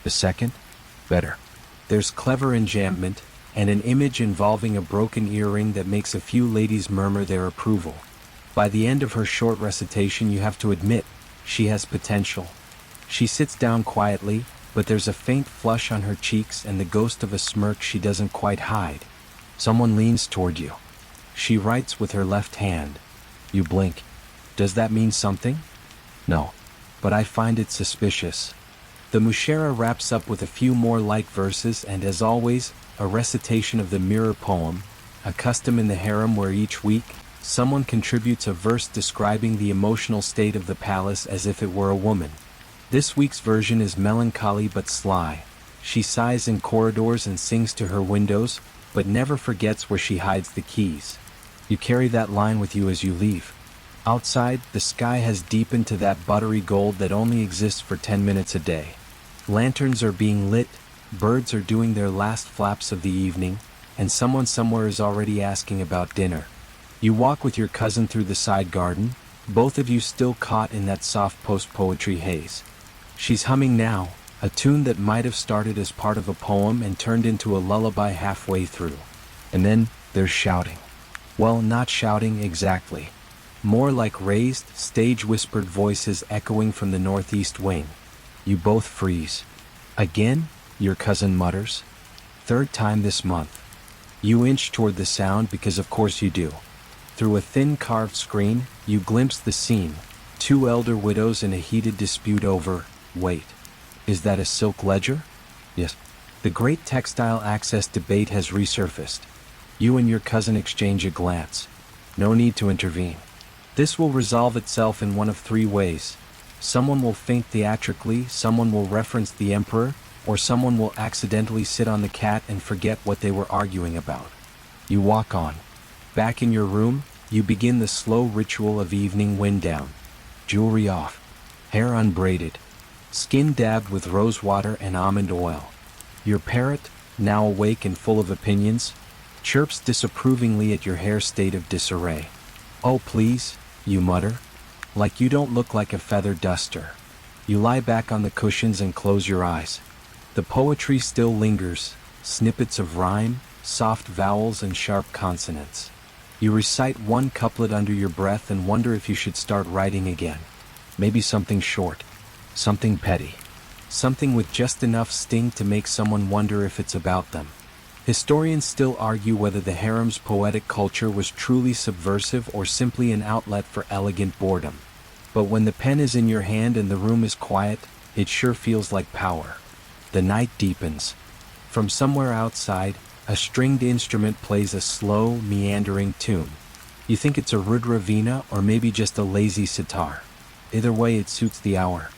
The second, better. There's clever enjambment, and an image involving a broken earring that makes a few ladies murmur their approval. By the end of her short recitation, you have to admit, she has potential. She sits down quietly, but there's a faint flush on her cheeks and the ghost of a smirk she doesn't quite hide. Someone leans toward you. She writes with her left hand. You blink. Does that mean something? No. But I find it suspicious. The Mushaira wraps up with a few more light verses and, as always, a recitation of the mirror poem, a custom in the harem where each week, someone contributes a verse describing the emotional state of the palace as if it were a woman. This week's version is melancholy but sly. She sighs in corridors and sings to her windows, but never forgets where she hides the keys. You carry that line with you as you leave. Outside, the sky has deepened to that buttery gold that only exists for 10 minutes a day. Lanterns are being lit, birds are doing their last flaps of the evening, and someone somewhere is already asking about dinner. You walk with your cousin through the side garden, both of you still caught in that soft post-poetry haze. She's humming now, a tune that might have started as part of a poem and turned into a lullaby halfway through. And then, there's shouting. Well, not shouting exactly. More like raised, stage-whispered voices echoing from the northeast wing. You both freeze. Again, your cousin mutters. Third time this month. You inch toward the sound because of course you do. Through a thin carved screen, you glimpse the scene. Two elder widows in a heated dispute over, wait, is that a silk ledger? Yes. The great textile access debate has resurfaced. You and your cousin exchange a glance. No need to intervene. This will resolve itself in one of three ways. Someone will faint theatrically, someone will reference the emperor, or someone will accidentally sit on the cat and forget what they were arguing about. You walk on. Back in your room, you begin the slow ritual of evening wind down. Jewelry off. Hair unbraided. Skin dabbed with rose water and almond oil. Your parrot, now awake and full of opinions, chirps disapprovingly at your hair state of disarray. Oh please, you mutter. Like you don't look like a feather duster. You lie back on the cushions and close your eyes. The poetry still lingers, snippets of rhyme, soft vowels and sharp consonants. You recite one couplet under your breath and wonder if you should start writing again. Maybe something short, something petty, something with just enough sting to make someone wonder if it's about them. Historians still argue whether the harem's poetic culture was truly subversive or simply an outlet for elegant boredom. But when the pen is in your hand and the room is quiet, it sure feels like power. The night deepens. From somewhere outside, a stringed instrument plays a slow, meandering tune. You think it's a Rudra Veena or maybe just a lazy sitar. Either way, it suits the hour.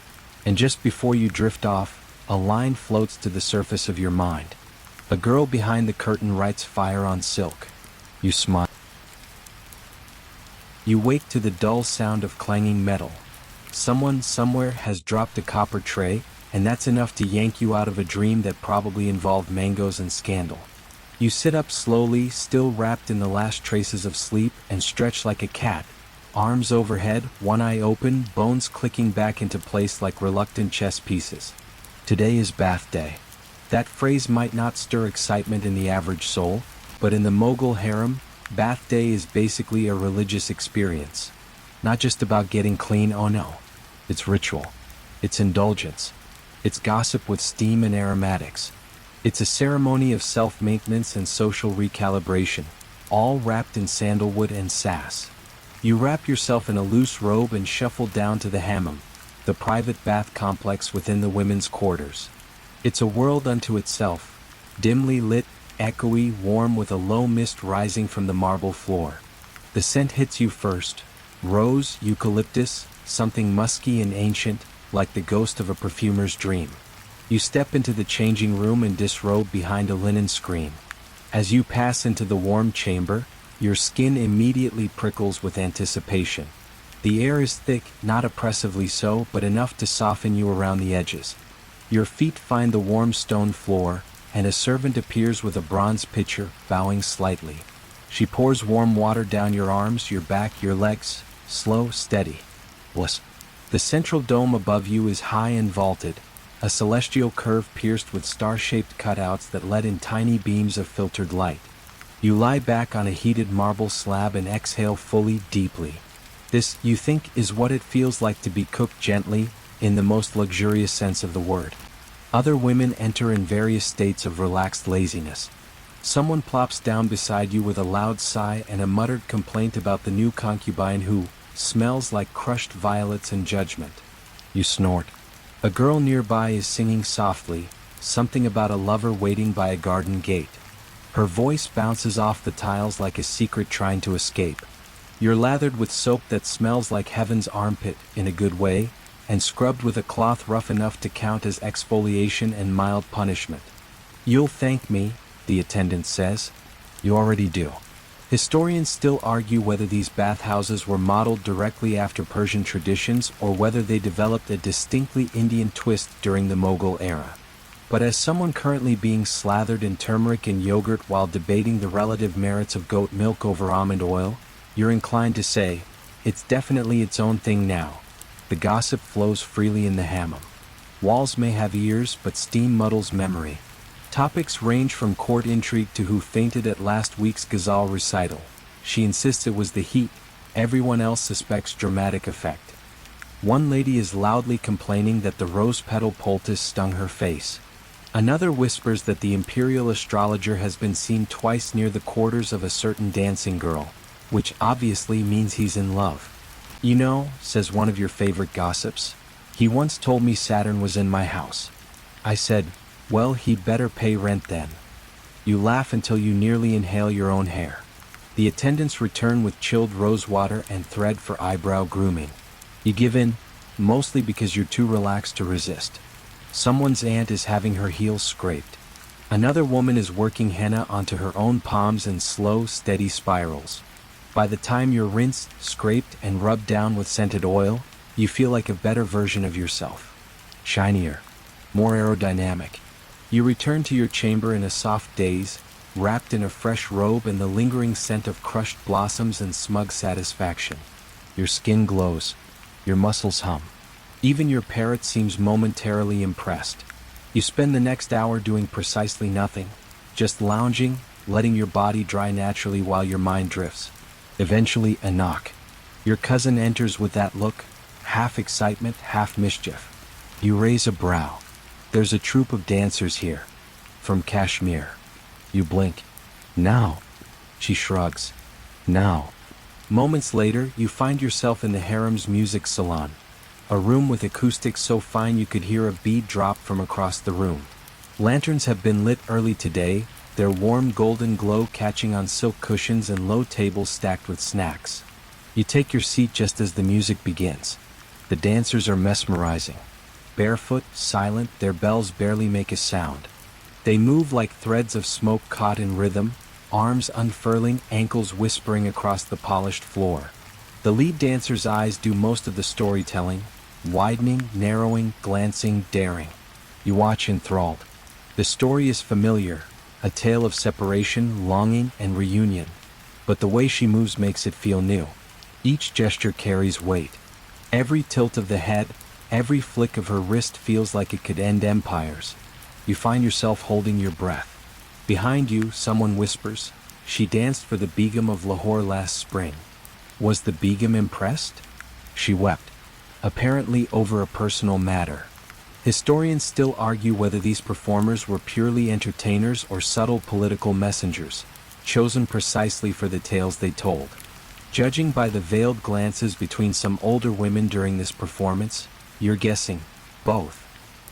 And just before you drift off, a line floats to the surface of your mind. A girl behind the curtain writes fire on silk. You smile. You wake to the dull sound of clanging metal. Someone somewhere has dropped a copper tray, and that's enough to yank you out of a dream that probably involved mangoes and scandal. You sit up slowly, still wrapped in the last traces of sleep, and stretch like a cat, arms overhead, one eye open, bones clicking back into place like reluctant chess pieces. Today is bath day. That phrase might not stir excitement in the average soul, but in the Mughal Harem, bath day is basically a religious experience. Not just about getting clean, oh no. It's ritual. It's indulgence. It's gossip with steam and aromatics. It's a ceremony of self-maintenance and social recalibration, all wrapped in sandalwood and sass. You wrap yourself in a loose robe and shuffle down to the hammam, the private bath complex within the women's quarters. It's a world unto itself, dimly lit, echoey, warm with a low mist rising from the marble floor. The scent hits you first: rose, eucalyptus, something musky and ancient, like the ghost of a perfumer's dream. You step into the changing room and disrobe behind a linen screen. As you pass into the warm chamber, your skin immediately prickles with anticipation. The air is thick, not oppressively so, but enough to soften you around the edges. Your feet find the warm stone floor, and a servant appears with a bronze pitcher, bowing slightly. She pours warm water down your arms, your back, your legs, slow, steady. Bliss. The central dome above you is high and vaulted, a celestial curve pierced with star-shaped cutouts that let in tiny beams of filtered light. You lie back on a heated marble slab and exhale fully, deeply. This, you think, is what it feels like to be cooked gently, in the most luxurious sense of the word. Other women enter in various states of relaxed laziness. Someone plops down beside you with a loud sigh and a muttered complaint about the new concubine who smells like crushed violets and judgment. You snort. A girl nearby is singing softly, something about a lover waiting by a garden gate. Her voice bounces off the tiles like a secret trying to escape. You're lathered with soap that smells like heaven's armpit, in a good way, and scrubbed with a cloth rough enough to count as exfoliation and mild punishment. "You'll thank me," the attendant says. You already do. Historians still argue whether these bathhouses were modeled directly after Persian traditions or whether they developed a distinctly Indian twist during the Mughal era. But as someone currently being slathered in turmeric and yogurt while debating the relative merits of goat milk over almond oil, you're inclined to say, it's definitely its own thing now. The gossip flows freely in the hammam. Walls may have ears, but steam muddles memory. Topics range from court intrigue to who fainted at last week's ghazal recital. She insists it was the heat. Everyone else suspects dramatic effect. One lady is loudly complaining that the rose petal poultice stung her face. Another whispers that the imperial astrologer has been seen twice near the quarters of a certain dancing girl, which obviously means he's in love. "You know," says one of your favorite gossips, "he once told me Saturn was in my house." I said, "Well, he'd better pay rent then." You laugh until you nearly inhale your own hair. The attendants return with chilled rose water and thread for eyebrow grooming. You give in, mostly because you're too relaxed to resist. Someone's aunt is having her heels scraped. Another woman is working henna onto her own palms in slow, steady spirals. By the time you're rinsed, scraped, and rubbed down with scented oil, you feel like a better version of yourself. Shinier. More aerodynamic. You return to your chamber in a soft daze, wrapped in a fresh robe and the lingering scent of crushed blossoms and smug satisfaction. Your skin glows. Your muscles hum. Even your parrot seems momentarily impressed. You spend the next hour doing precisely nothing, just lounging, letting your body dry naturally while your mind drifts. Eventually, a knock. Your cousin enters with that look, half excitement, half mischief. You raise a brow. There's a troupe of dancers here. From Kashmir. You blink. Now. She shrugs. Now. Moments later, you find yourself in the harem's music salon. A room with acoustics so fine you could hear a bead drop from across the room. Lanterns have been lit early today, their warm golden glow catching on silk cushions and low tables stacked with snacks. You take your seat just as the music begins. The dancers are mesmerizing. Barefoot, silent, their bells barely make a sound. They move like threads of smoke caught in rhythm, arms unfurling, ankles whispering across the polished floor. The lead dancer's eyes do most of the storytelling, widening, narrowing, glancing, daring. You watch enthralled. The story is familiar, a tale of separation, longing, and reunion. But the way she moves makes it feel new. Each gesture carries weight. Every tilt of the head, every flick of her wrist feels like it could end empires. You find yourself holding your breath. Behind you, someone whispers, "She danced for the Begum of Lahore last spring." Was the Begum impressed? She wept, apparently over a personal matter. Historians still argue whether these performers were purely entertainers or subtle political messengers, chosen precisely for the tales they told. Judging by the veiled glances between some older women during this performance, you're guessing both.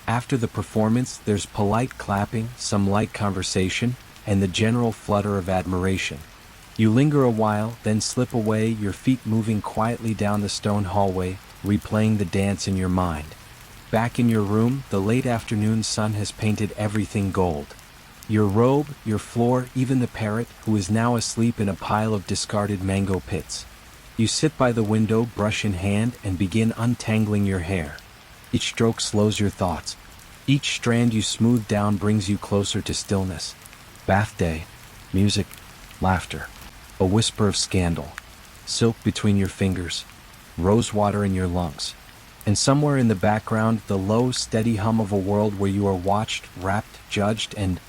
After the performance, there's polite clapping, some light conversation, and the general flutter of admiration. You linger a while, then slip away, your feet moving quietly down the stone hallway, replaying the dance in your mind. Back in your room, the late afternoon sun has painted everything gold. Your robe, your floor, even the parrot, who is now asleep in a pile of discarded mango pits. You sit by the window, brush in hand, and begin untangling your hair. Each stroke slows your thoughts. Each strand you smooth down brings you closer to stillness. Bath day, music, laughter, a whisper of scandal, silk between your fingers, rose water in your lungs. And somewhere in the background, the low, steady hum of a world where you are watched, wrapped, judged, and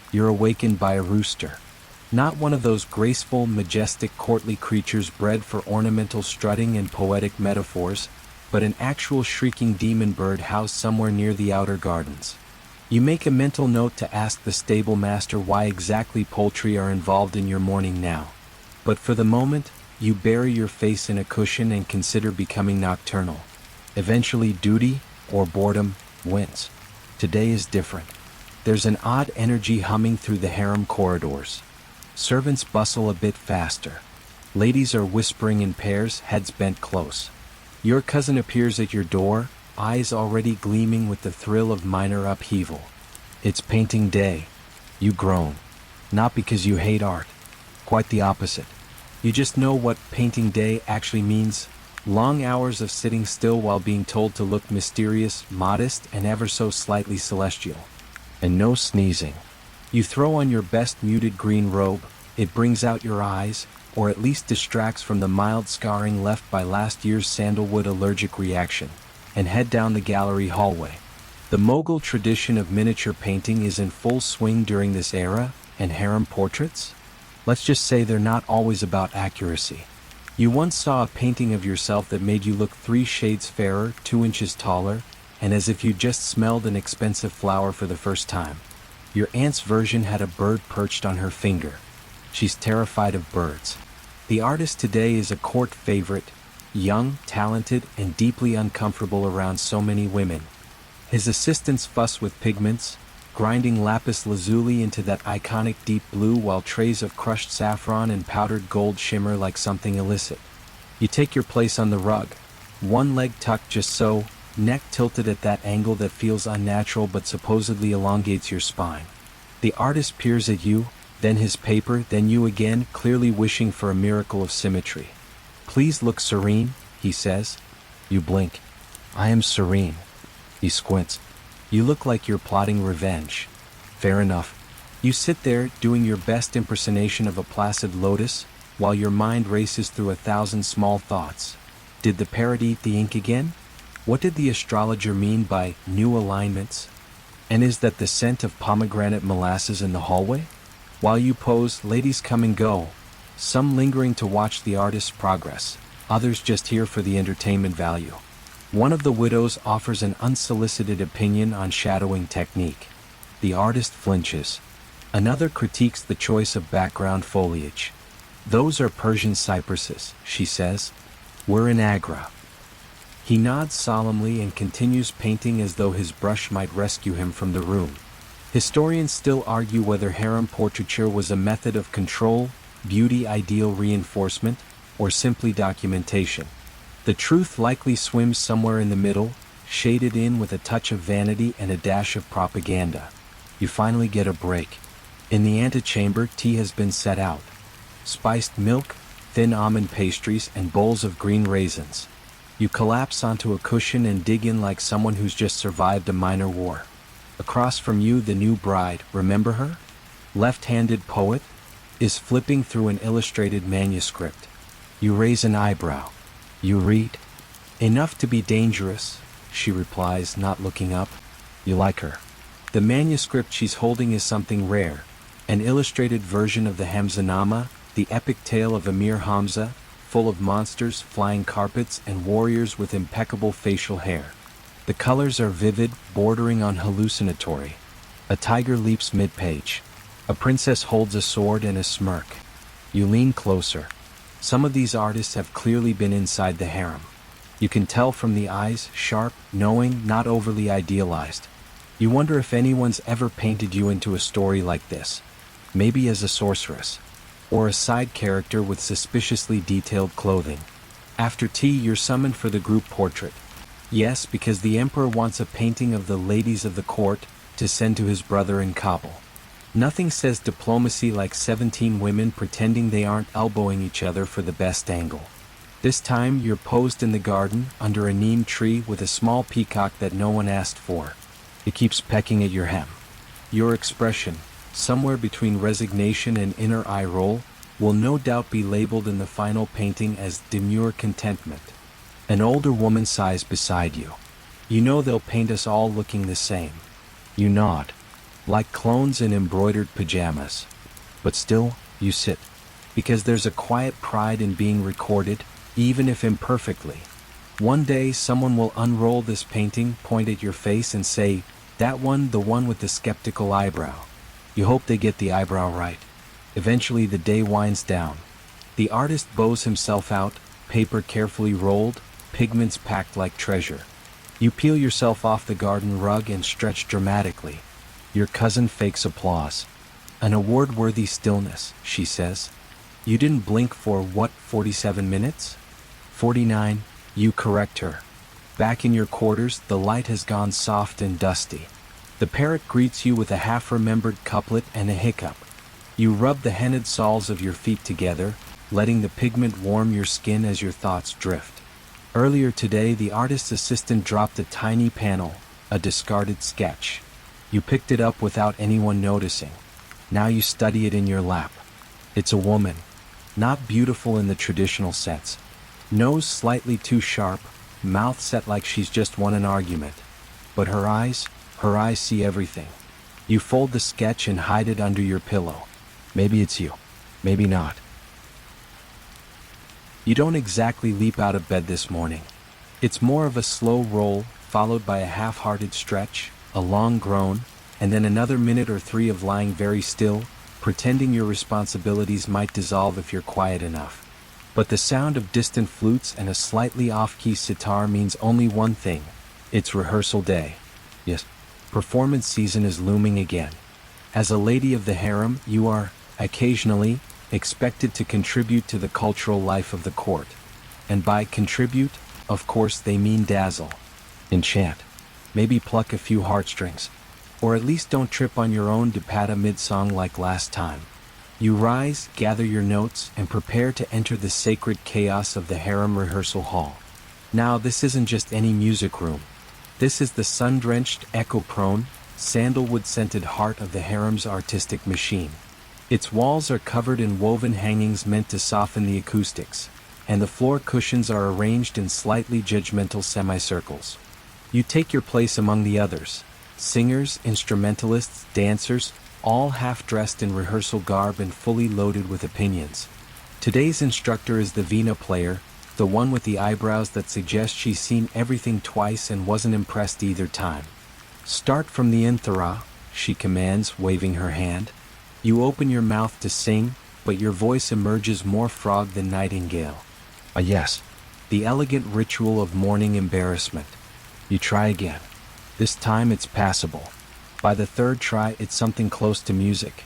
you're awakened by a rooster. Not one of those graceful, majestic, courtly creatures bred for ornamental strutting and poetic metaphors, but an actual shrieking demon bird housed somewhere near the outer gardens. You make a mental note to ask the stable master why exactly poultry are involved in your morning now. But for the moment, you bury your face in a cushion and consider becoming nocturnal. Eventually duty, or boredom, wins. Today is different. There's an odd energy humming through the harem corridors. Servants bustle a bit faster. Ladies are whispering in pairs, heads bent close. Your cousin appears at your door, eyes already gleaming with the thrill of minor upheaval. It's painting day. You groan. Not because you hate art. Quite the opposite. You just know what painting day actually means. Long hours of sitting still while being told to look mysterious, modest, and ever so slightly celestial. And no sneezing. You throw on your best muted green robe, it brings out your eyes, or at least distracts from the mild scarring left by last year's sandalwood allergic reaction, and head down the gallery hallway. The Mughal tradition of miniature painting is in full swing during this era, and harem portraits? Let's just say they're not always about accuracy. You once saw a painting of yourself that made you look 3 shades fairer, 2 inches taller, and as if you just smelled an expensive flower for the first time. Your aunt's version had a bird perched on her finger. She's terrified of birds. The artist today is a court favorite, young, talented, and deeply uncomfortable around so many women. His assistants fuss with pigments, grinding lapis lazuli into that iconic deep blue while trays of crushed saffron and powdered gold shimmer like something illicit. You take your place on the rug, one leg tucked just so, neck tilted at that angle that feels unnatural but supposedly elongates your spine. The artist peers at you, then his paper, then you again, clearly wishing for a miracle of symmetry. "Please look serene," he says. You blink. "I am serene." He squints. "You look like you're plotting revenge." Fair enough. You sit there, doing your best impersonation of a placid lotus, while your mind races through 1,000 small thoughts. Did the parrot eat the ink again? What did the astrologer mean by new alignments? And is that the scent of pomegranate molasses in the hallway? While you pose, ladies come and go, some lingering to watch the artist's progress, others just here for the entertainment value. One of the widows offers an unsolicited opinion on shadowing technique. The artist flinches. Another critiques the choice of background foliage. "Those are Persian cypresses," she says. "We're in Agra." He nods solemnly and continues painting as though his brush might rescue him from the room. Historians still argue whether harem portraiture was a method of control, beauty ideal reinforcement, or simply documentation. The truth likely swims somewhere in the middle, shaded in with a touch of vanity and a dash of propaganda. You finally get a break. In the antechamber, tea has been set out. Spiced milk, thin almond pastries, and bowls of green raisins. You collapse onto a cushion and dig in like someone who's just survived a minor war. Across from you, the new bride, remember her? Left-handed poet, is flipping through an illustrated manuscript. You raise an eyebrow. You read. Enough to be dangerous, she replies, not looking up. You like her. The manuscript she's holding is something rare, an illustrated version of the Hamzanama, the epic tale of Emir Hamza, full of monsters, flying carpets, and warriors with impeccable facial hair. The colors are vivid, bordering on hallucinatory. A tiger leaps mid-page. A princess holds a sword and a smirk. You lean closer. Some of these artists have clearly been inside the harem. You can tell from the eyes, sharp, knowing, not overly idealized. You wonder if anyone's ever painted you into a story like this. Maybe as a sorceress. Or a side character with suspiciously detailed clothing. After tea, you're summoned for the group portrait. Yes, because the emperor wants a painting of the ladies of the court to send to his brother in Kabul. Nothing says diplomacy like 17 women pretending they aren't elbowing each other for the best angle. This time, you're posed in the garden, under a neem tree with a small peacock that no one asked for. It keeps pecking at your hem. Your expression, somewhere between resignation and inner eye roll, will no doubt be labeled in the final painting as demure contentment. An older woman sighs beside you. You know they'll paint us all looking the same. You nod. Like clones in embroidered pajamas. But still, you sit. Because there's a quiet pride in being recorded, even if imperfectly. One day someone will unroll this painting, point at your face and say, "That one, the one with the skeptical eyebrow." You hope they get the eyebrow right. Eventually the day winds down. The artist bows himself out, paper carefully rolled, pigments packed like treasure. You peel yourself off the garden rug and stretch dramatically. Your cousin fakes applause. An award-worthy stillness, she says. You didn't blink for, what, 47 minutes? 49, you correct her. Back in your quarters, the light has gone soft and dusty. The parrot greets you with a half-remembered couplet and a hiccup. You rub the henna'd soles of your feet together, letting the pigment warm your skin as your thoughts drift. Earlier today, the artist's assistant dropped a tiny panel, a discarded sketch. You picked it up without anyone noticing. Now you study it in your lap. It's a woman. Not beautiful in the traditional sense. Nose slightly too sharp, mouth set like she's just won an argument. But her eyes see everything. You fold the sketch and hide it under your pillow. Maybe it's you. Maybe not. You don't exactly leap out of bed this morning. It's more of a slow roll, followed by a half-hearted stretch, a long groan, and then another minute or three of lying very still, pretending your responsibilities might dissolve if you're quiet enough. But the sound of distant flutes and a slightly off-key sitar means only one thing. It's rehearsal day. Yes, performance season is looming again. As a lady of the harem, you are, occasionally, expected to contribute to the cultural life of the court. And by contribute, of course they mean dazzle. Enchant. Maybe pluck a few heartstrings. Or at least don't trip on your own dupatta mid-song like last time. You rise, gather your notes, and prepare to enter the sacred chaos of the harem rehearsal hall. Now, this isn't just any music room. This is the sun-drenched, echo-prone, sandalwood-scented heart of the harem's artistic machine. Its walls are covered in woven hangings meant to soften the acoustics, and the floor cushions are arranged in slightly judgmental semicircles. You take your place among the others. Singers, instrumentalists, dancers, all half-dressed in rehearsal garb and fully loaded with opinions. Today's instructor is the Veena player, the one with the eyebrows that suggest she's seen everything twice and wasn't impressed either time. Start from the inthara, she commands, waving her hand. You open your mouth to sing, but your voice emerges more frog than nightingale. Ah yes, the elegant ritual of morning embarrassment. You try again. This time it's passable. By the third try, it's something close to music.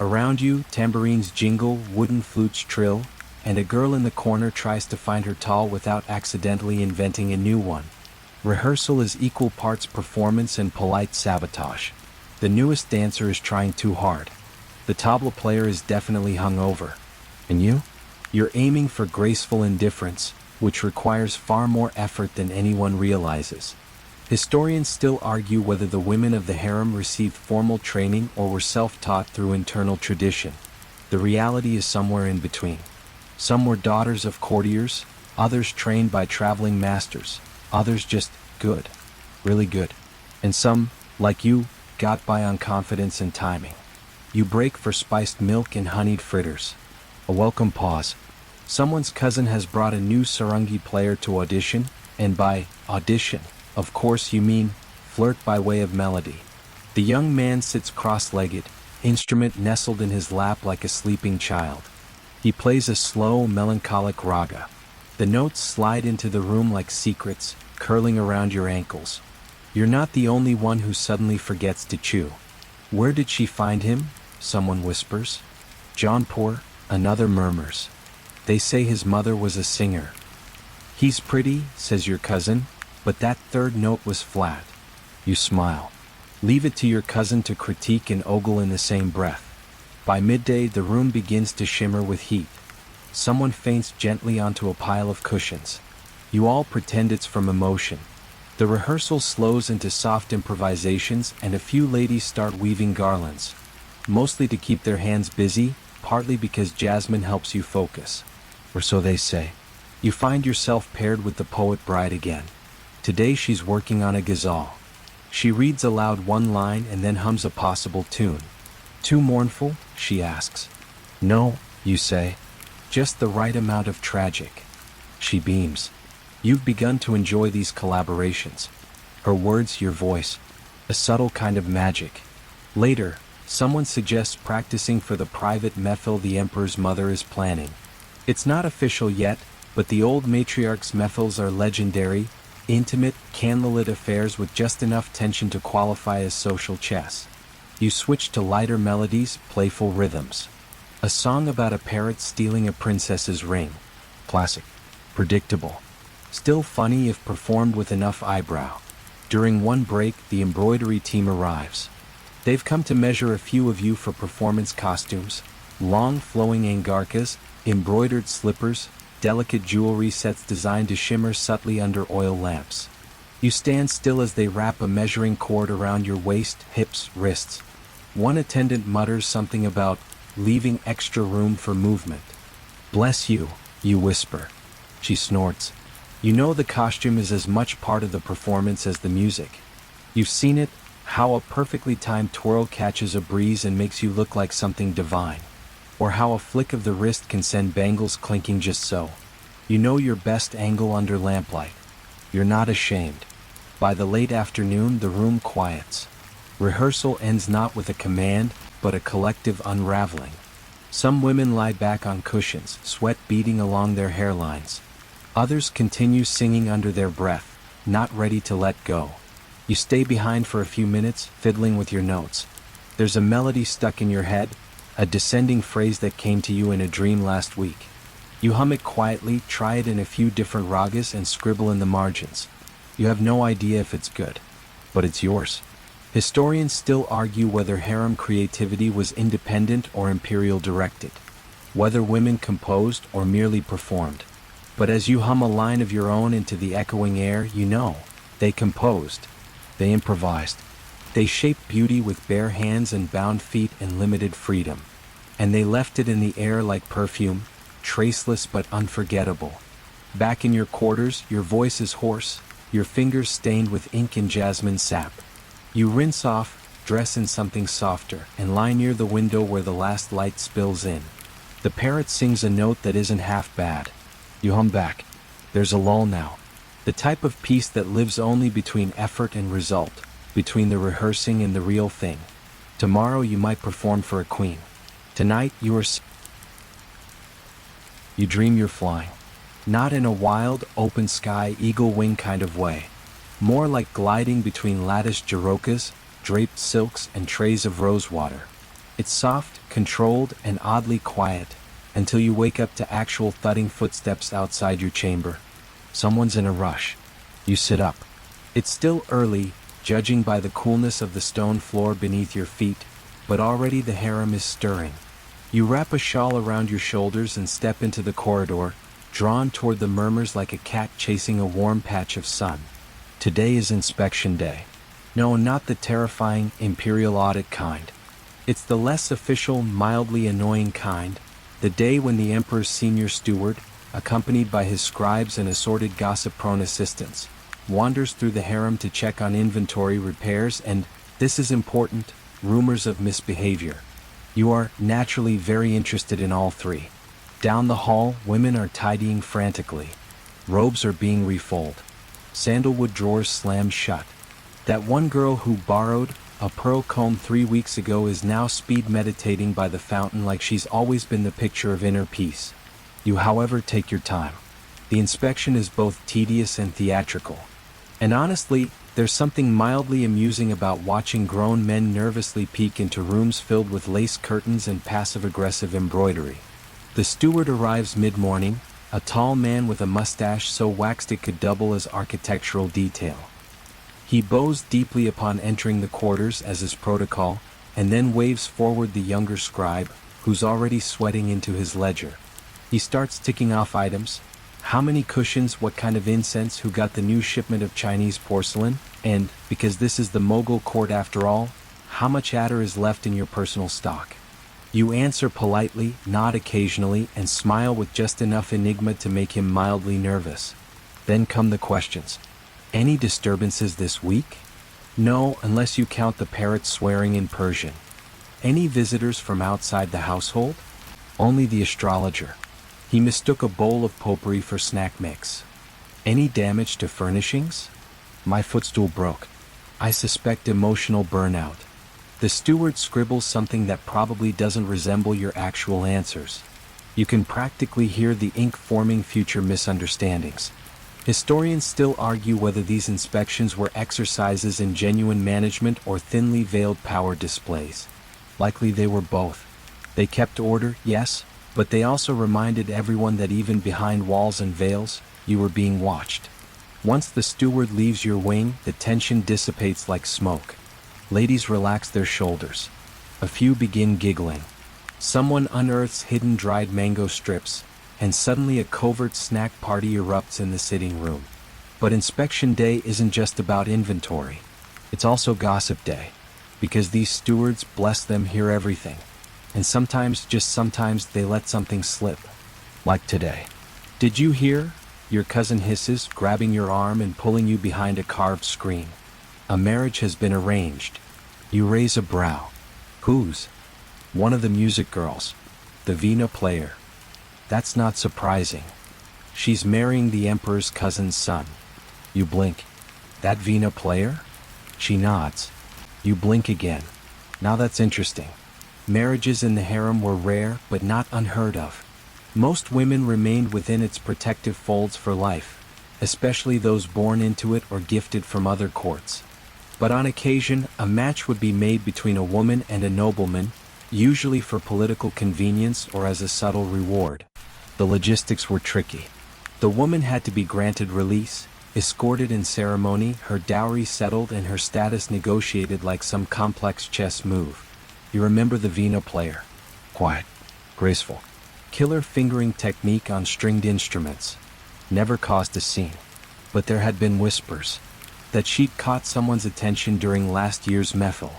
Around you, tambourines jingle, wooden flutes trill, and a girl in the corner tries to find her tall without accidentally inventing a new one. Rehearsal is equal parts performance and polite sabotage. The newest dancer is trying too hard. The tabla player is definitely hungover. And you? You're aiming for graceful indifference, which requires far more effort than anyone realizes. Historians still argue whether the women of the harem received formal training or were self-taught through internal tradition. The reality is somewhere in between. Some were daughters of courtiers, others trained by traveling masters, others just good, really good. And some, like you, got by on confidence and timing. You break for spiced milk and honeyed fritters. A welcome pause. Someone's cousin has brought a new sarangi player to audition, and by audition, of course you mean flirt by way of melody. The young man sits cross-legged, instrument nestled in his lap like a sleeping child. He plays a slow, melancholic raga. The notes slide into the room like secrets, curling around your ankles. You're not the only one who suddenly forgets to chew. Where did she find him? Someone whispers. Jaunpur, another murmurs. They say his mother was a singer. He's pretty, says your cousin, but that third note was flat. You smile. Leave it to your cousin to critique and ogle in the same breath. By midday, the room begins to shimmer with heat. Someone faints gently onto a pile of cushions. You all pretend it's from emotion. The rehearsal slows into soft improvisations, and a few ladies start weaving garlands. Mostly to keep their hands busy, partly because Jasmine helps you focus. Or so they say. You find yourself paired with the poet bride again. Today she's working on a ghazal. She reads aloud one line and then hums a possible tune. Too mournful? She asks. No, you say. Just the right amount of tragic. She beams. You've begun to enjoy these collaborations. Her words, your voice. A subtle kind of magic. Later, someone suggests practicing for the private mehfil the emperor's mother is planning. It's not official yet, but the old matriarch's mehfils are legendary, intimate, candlelit affairs with just enough tension to qualify as social chess. You switch to lighter melodies, playful rhythms. A song about a parrot stealing a princess's ring. Classic. Predictable. Still funny if performed with enough eyebrow. During one break, the embroidery team arrives. They've come to measure a few of you for performance costumes. Long flowing angarkas, embroidered slippers, delicate jewelry sets designed to shimmer subtly under oil lamps. You stand still as they wrap a measuring cord around your waist, hips, wrists. One attendant mutters something about leaving extra room for movement. Bless you, you whisper. She snorts. You know the costume is as much part of the performance as the music. You've seen it, how a perfectly timed twirl catches a breeze and makes you look like something divine. Or how a flick of the wrist can send bangles clinking just so. You know your best angle under lamplight. You're not ashamed. By the late afternoon, the room quiets. Rehearsal ends not with a command, but a collective unraveling. Some women lie back on cushions, sweat beading along their hairlines. Others continue singing under their breath, not ready to let go. You stay behind for a few minutes, fiddling with your notes. There's a melody stuck in your head, a descending phrase that came to you in a dream last week. You hum it quietly, try it in a few different ragas and scribble in the margins. You have no idea if it's good, but it's yours. Historians still argue whether harem creativity was independent or imperial directed, whether women composed or merely performed. But as you hum a line of your own into the echoing air, you know, they composed, they improvised. They shaped beauty with bare hands and bound feet and limited freedom. And they left it in the air like perfume, traceless but unforgettable. Back in your quarters, your voice is hoarse, your fingers stained with ink and jasmine sap. You rinse off, dress in something softer, and lie near the window where the last light spills in. The parrot sings a note that isn't half bad. You hum back. There's a lull now. The type of peace that lives only between effort and result, between the rehearsing and the real thing. Tomorrow you might perform for a queen. Tonight you dream you're flying. Not in a wild, open sky, eagle wing kind of way. More like gliding between latticed jarokas, draped silks and trays of rosewater. It's soft, controlled, and oddly quiet, until you wake up to actual thudding footsteps outside your chamber. Someone's in a rush. You sit up. It's still early, judging by the coolness of the stone floor beneath your feet, but already the harem is stirring. You wrap a shawl around your shoulders and step into the corridor, drawn toward the murmurs like a cat chasing a warm patch of sun. Today is inspection day. No, not the terrifying imperial audit kind. It's the less official, mildly annoying kind. The day when the emperor's senior steward, accompanied by his scribes and assorted gossip-prone assistants, wanders through the harem to check on inventory repairs and, this is important, rumors of misbehavior. You are naturally very interested in all three. Down the hall, women are tidying frantically. Robes are being refolded. Sandalwood drawers slammed shut. That one girl who borrowed a pearl comb 3 weeks ago is now speed meditating by the fountain like she's always been the picture of inner peace. You, however, take your time. The inspection is both tedious and theatrical. And honestly, there's something mildly amusing about watching grown men nervously peek into rooms filled with lace curtains and passive-aggressive embroidery. The steward arrives mid-morning, a tall man with a mustache so waxed it could double as architectural detail. He bows deeply upon entering the quarters as is protocol, and then waves forward the younger scribe, who's already sweating into his ledger. He starts ticking off items. How many cushions, what kind of incense, who got the new shipment of Chinese porcelain, and, because this is the Mughal court after all, how much attar is left in your personal stock. You answer politely, nod occasionally, and smile with just enough enigma to make him mildly nervous. Then come the questions. Any disturbances this week? No, unless you count the parrot swearing in Persian. Any visitors from outside the household? Only the astrologer. He mistook a bowl of potpourri for snack mix. Any damage to furnishings? My footstool broke. I suspect emotional burnout. The steward scribbles something that probably doesn't resemble your actual answers. You can practically hear the ink forming future misunderstandings. Historians still argue whether these inspections were exercises in genuine management or thinly veiled power displays. Likely they were both. They kept order, yes, but they also reminded everyone that even behind walls and veils, you were being watched. Once the steward leaves your wing, the tension dissipates like smoke. Ladies relax their shoulders. A few begin giggling. Someone unearths hidden dried mango strips, and suddenly a covert snack party erupts in the sitting room. But inspection day isn't just about inventory. It's also gossip day. Because these stewards, bless them, hear everything. And sometimes, just sometimes, they let something slip. Like today. Did you hear? Your cousin hisses, grabbing your arm and pulling you behind a carved screen. A marriage has been arranged. You raise a brow. Whose? One of the music girls. The Veena player. That's not surprising. She's marrying the emperor's cousin's son. You blink. That Veena player? She nods. You blink again. Now that's interesting. Marriages in the harem were rare, but not unheard of. Most women remained within its protective folds for life, especially those born into it or gifted from other courts. But on occasion, a match would be made between a woman and a nobleman, usually for political convenience or as a subtle reward. The logistics were tricky. The woman had to be granted release, escorted in ceremony, her dowry settled, and her status negotiated like some complex chess move. You remember the Veena player. Quiet, graceful, killer fingering technique on stringed instruments. Never caused a scene. But there had been whispers. That she'd caught someone's attention during last year's mehfil.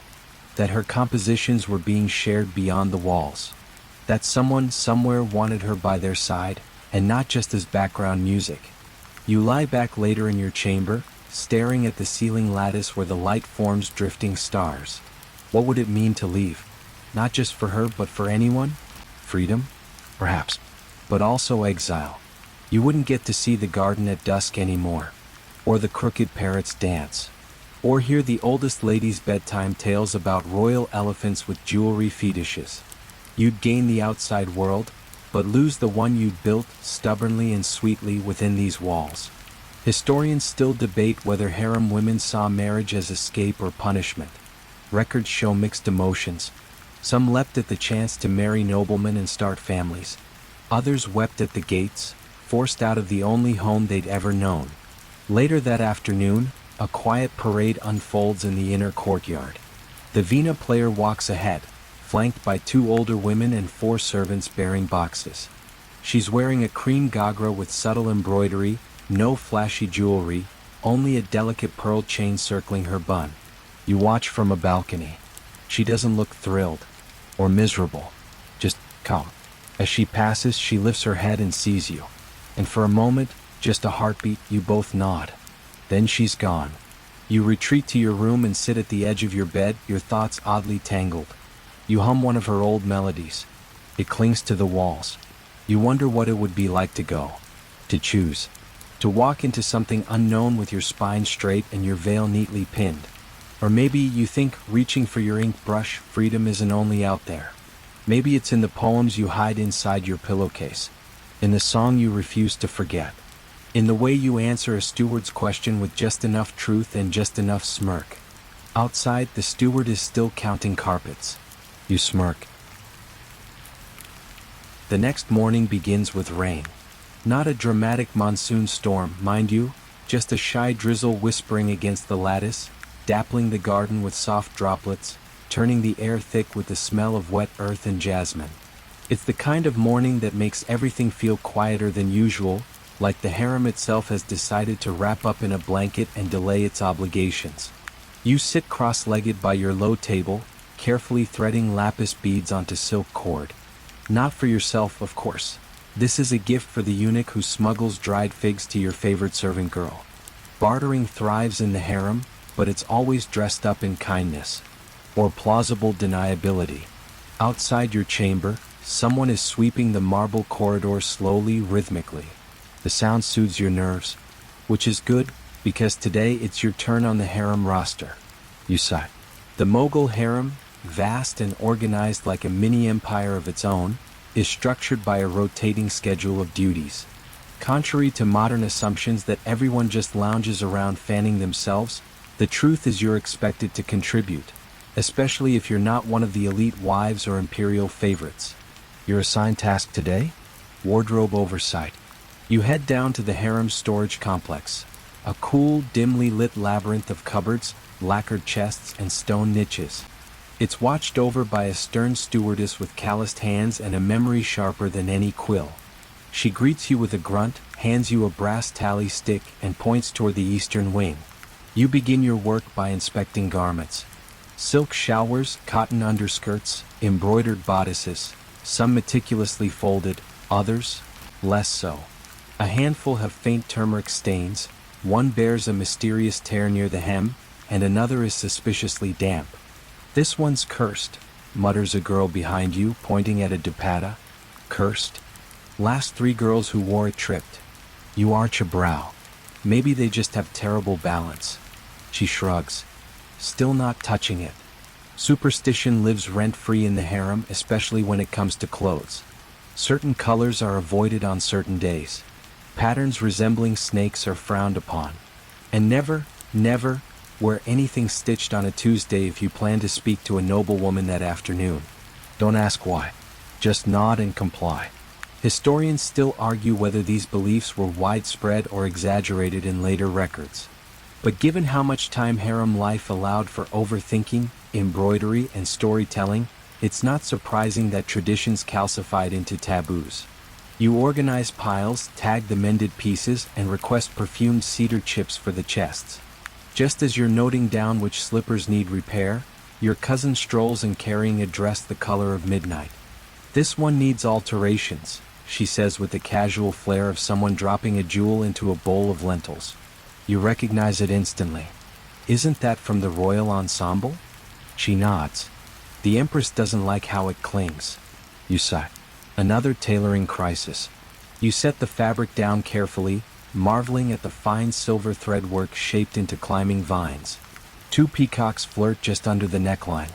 That her compositions were being shared beyond the walls. That someone somewhere wanted her by their side, and not just as background music. You lie back later in your chamber, staring at the ceiling lattice where the light forms drifting stars. What would it mean to leave? Not just for her, but for anyone? Freedom? Perhaps. But also exile. You wouldn't get to see the garden at dusk anymore. Or the crooked parrots dance. Or hear the oldest lady's bedtime tales about royal elephants with jewelry fetishes. You'd gain the outside world, but lose the one you'd built stubbornly and sweetly within these walls. Historians still debate whether harem women saw marriage as escape or punishment. Records show mixed emotions. Some leapt at the chance to marry noblemen and start families. Others wept at the gates, forced out of the only home they'd ever known. Later that afternoon, a quiet parade unfolds in the inner courtyard. The Veena player walks ahead, flanked by 2 older women and 4 servants bearing boxes. She's wearing a cream gagra with subtle embroidery, no flashy jewelry, only a delicate pearl chain circling her bun. You watch from a balcony. She doesn't look thrilled or miserable, just calm. As she passes, she lifts her head and sees you. And for a moment, just a heartbeat, you both nod. Then she's gone. You retreat to your room and sit at the edge of your bed, your thoughts oddly tangled. You hum one of her old melodies. It clings to the walls. You wonder what it would be like to go. To choose. To walk into something unknown with your spine straight and your veil neatly pinned. Or maybe you think, reaching for your ink brush, freedom isn't only out there. Maybe it's in the poems you hide inside your pillowcase. In the song you refuse to forget. In the way you answer a steward's question with just enough truth and just enough smirk. Outside, the steward is still counting carpets. You smirk. The next morning begins with rain. Not a dramatic monsoon storm, mind you, just a shy drizzle whispering against the lattice, dappling the garden with soft droplets, turning the air thick with the smell of wet earth and jasmine. It's the kind of morning that makes everything feel quieter than usual, like the harem itself has decided to wrap up in a blanket and delay its obligations. You sit cross-legged by your low table, carefully threading lapis beads onto silk cord. Not for yourself, of course. This is a gift for the eunuch who smuggles dried figs to your favorite servant girl. Bartering thrives in the harem, but it's always dressed up in kindness. Or plausible deniability. Outside your chamber, someone is sweeping the marble corridors slowly, rhythmically. The sound soothes your nerves, which is good, because today it's your turn on the harem roster. You sigh. The Mughal Harem, vast and organized like a mini-empire of its own, is structured by a rotating schedule of duties. Contrary to modern assumptions that everyone just lounges around fanning themselves, the truth is you're expected to contribute, especially if you're not one of the elite wives or imperial favorites. Your assigned task today? Wardrobe oversight. You head down to the harem's storage complex, a cool, dimly lit labyrinth of cupboards, lacquered chests, and stone niches. It's watched over by a stern stewardess with calloused hands and a memory sharper than any quill. She greets you with a grunt, hands you a brass tally stick, and points toward the eastern wing. You begin your work by inspecting garments. Silk showers, cotton underskirts, embroidered bodices, some meticulously folded, others less so. A handful have faint turmeric stains, one bears a mysterious tear near the hem, and another is suspiciously damp. "This one's cursed," mutters a girl behind you, pointing at a dupatta. "Cursed?" "Last 3 girls who wore it tripped." You arch a brow. Maybe they just have terrible balance. She shrugs. Still not touching it. Superstition lives rent-free in the harem, especially when it comes to clothes. Certain colors are avoided on certain days. Patterns resembling snakes are frowned upon. And never, never, wear anything stitched on a Tuesday if you plan to speak to a noblewoman that afternoon. Don't ask why. Just nod and comply. Historians still argue whether these beliefs were widespread or exaggerated in later records. But given how much time harem life allowed for overthinking, embroidery, and storytelling, it's not surprising that traditions calcified into taboos. You organize piles, tag the mended pieces, and request perfumed cedar chips for the chests. Just as you're noting down which slippers need repair, your cousin strolls in carrying a dress the color of midnight. "This one needs alterations," she says with the casual flair of someone dropping a jewel into a bowl of lentils. You recognize it instantly. "Isn't that from the royal ensemble?" She nods. "The Empress doesn't like how it clings." You sigh. Another tailoring crisis. You set the fabric down carefully, marveling at the fine silver thread work shaped into climbing vines. 2 peacocks flirt just under the neckline.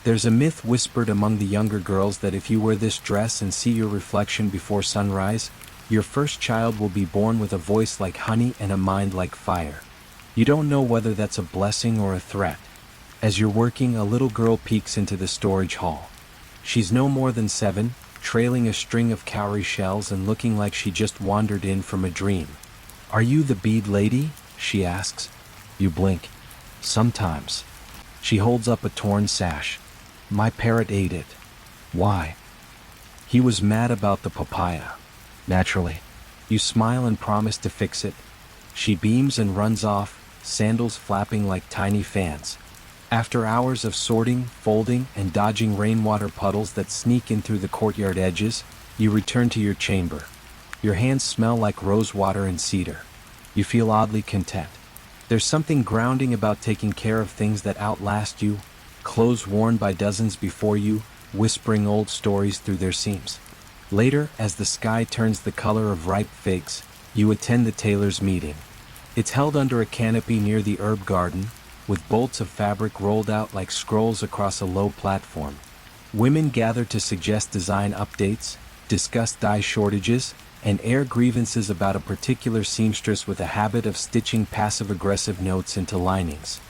There's a myth whispered among the younger girls that if you wear this dress and see your reflection before sunrise, your first child will be born with a voice like honey and a mind like fire. You don't know whether that's a blessing or a threat. As you're working, a little girl peeks into the storage hall. She's no more than 7, trailing a string of cowrie shells and looking like she just wandered in from a dream. "Are you the bead lady?" she asks. You blink. "Sometimes." She holds up a torn sash. "My parrot ate it." "Why?" "He was mad about the papaya." "Naturally." You smile and promise to fix it. She beams and runs off, sandals flapping like tiny fans. After hours of sorting, folding, and dodging rainwater puddles that sneak in through the courtyard edges, You return to your chamber. Your hands smell like rose water and cedar. You feel oddly content. There's something grounding about taking care of things that outlast you, clothes worn by dozens before you, whispering old stories through their seams. Later, as the sky turns the color of ripe figs, you attend the tailor's meeting. It's held under a canopy near the herb garden, with bolts of fabric rolled out like scrolls across a low platform. Women gather to suggest design updates, discuss dye shortages, and air grievances about a particular seamstress with a habit of stitching passive-aggressive notes into linings.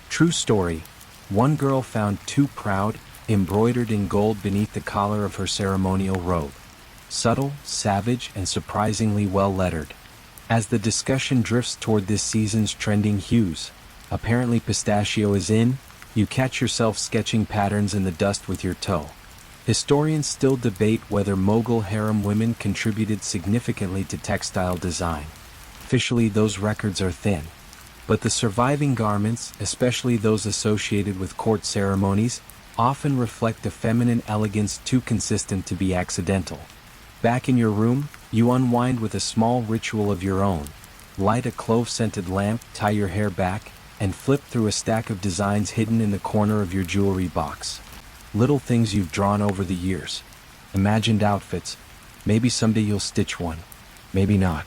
True story, one girl found "too proud" embroidered in gold beneath the collar of her ceremonial robe. Subtle, savage, and surprisingly well-lettered. As the discussion drifts toward this season's trending hues, apparently pistachio is in, you catch yourself sketching patterns in the dust with your toe. Historians still debate whether Mughal Harem women contributed significantly to textile design. Officially, those records are thin. But the surviving garments, especially those associated with court ceremonies, often reflect a feminine elegance too consistent to be accidental. Back in your room, you unwind with a small ritual of your own. Light a clove-scented lamp, tie your hair back, and flip through a stack of designs hidden in the corner of your jewelry box. Little things you've drawn over the years. Imagined outfits. Maybe someday you'll stitch one. Maybe not.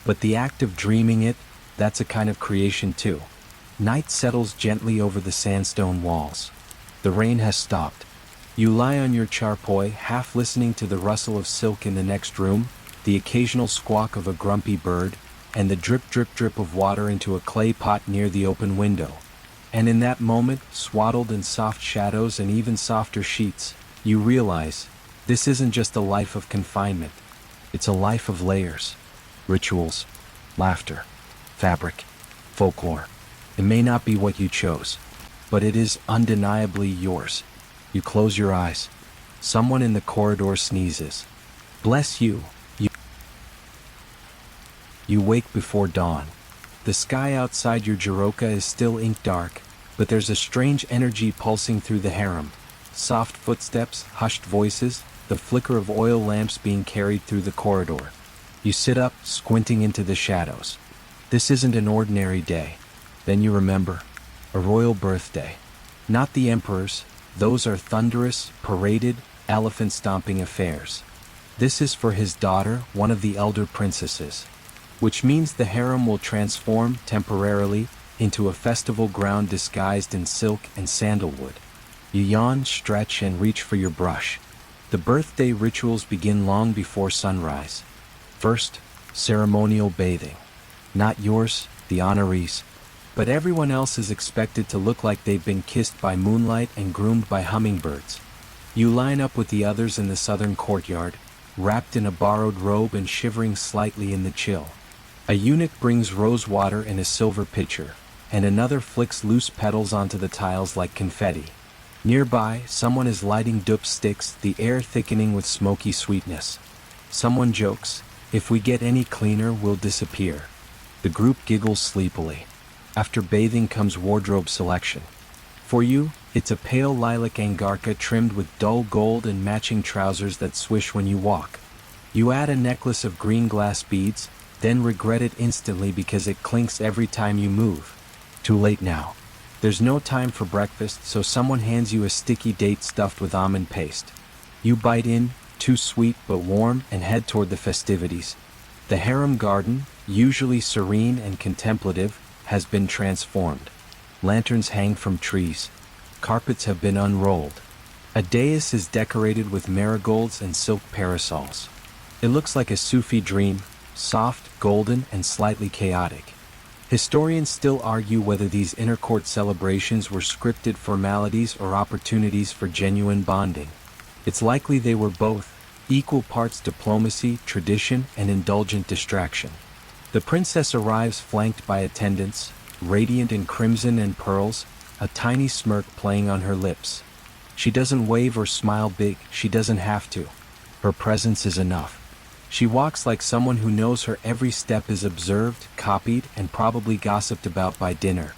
But the act of dreaming it, that's a kind of creation too. Night settles gently over the sandstone walls. The rain has stopped. You lie on your charpoy, half listening to the rustle of silk in the next room, the occasional squawk of a grumpy bird, and the drip drip drip of water into a clay pot near the open window. And in that moment, swaddled in soft shadows and even softer sheets, you realize, this isn't just a life of confinement. It's a life of layers, rituals, laughter, fabric, folklore. It may not be what you chose, but it is undeniably yours. You close your eyes. Someone in the corridor sneezes. Bless you. You wake before dawn. The sky outside your Jiroka is still ink dark, but there's a strange energy pulsing through the harem. Soft footsteps, hushed voices, the flicker of oil lamps being carried through the corridor. You sit up, squinting into the shadows. This isn't an ordinary day. Then you remember. A royal birthday. Not the emperor's, those are thunderous, paraded, elephant-stomping affairs. This is for his daughter, one of the elder princesses. Which means the harem will transform, temporarily, into a festival ground disguised in silk and sandalwood. You yawn, stretch, and reach for your brush. The birthday rituals begin long before sunrise. First, ceremonial bathing. Not yours, the honorees. But everyone else is expected to look like they've been kissed by moonlight and groomed by hummingbirds. You line up with the others in the southern courtyard, wrapped in a borrowed robe and shivering slightly in the chill. A eunuch brings rose water in a silver pitcher, and another flicks loose petals onto the tiles like confetti. Nearby, someone is lighting dup sticks, the air thickening with smoky sweetness. Someone jokes, "If we get any cleaner, we'll disappear." The group giggles sleepily. After bathing comes wardrobe selection. For you, it's a pale lilac angarka trimmed with dull gold and matching trousers that swish when you walk. You add a necklace of green glass beads, then regret it instantly because it clinks every time you move. Too late now. There's no time for breakfast, so someone hands you a sticky date stuffed with almond paste. You bite in, too sweet but warm, and head toward the festivities. The harem garden, usually serene and contemplative, has been transformed. Lanterns hang from trees. Carpets have been unrolled. A dais is decorated with marigolds and silk parasols. It looks like a Sufi dream, soft, golden, and slightly chaotic. Historians still argue whether these intercourt celebrations were scripted formalities or opportunities for genuine bonding. It's likely they were both, equal parts diplomacy, tradition, and indulgent distraction. The princess arrives flanked by attendants, radiant in crimson and pearls, a tiny smirk playing on her lips. She doesn't wave or smile big, she doesn't have to. Her presence is enough. She walks like someone who knows her every step is observed, copied, and probably gossiped about by dinner.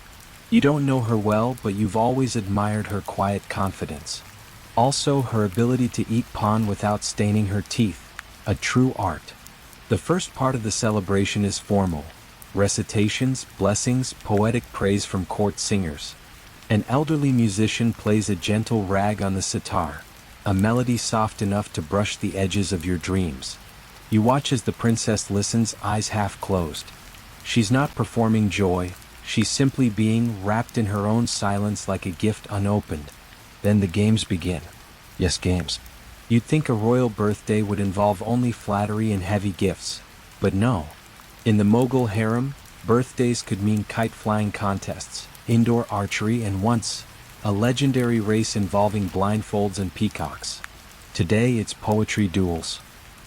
You don't know her well, but you've always admired her quiet confidence. Also, her ability to eat pawn without staining her teeth. a true art. The first part of the celebration is formal. Recitations, blessings, poetic praise from court singers. An elderly musician plays a gentle rag on the sitar, a melody soft enough to brush the edges of your dreams. You watch as the princess listens, eyes half closed. She's not performing joy, she's simply being wrapped in her own silence like a gift unopened. Then the games begin. Yes, games. You'd think a royal birthday would involve only flattery and heavy gifts. But no. In the Mughal Harem, birthdays could mean kite-flying contests, indoor archery, and once, a legendary race involving blindfolds and peacocks. Today it's poetry duels.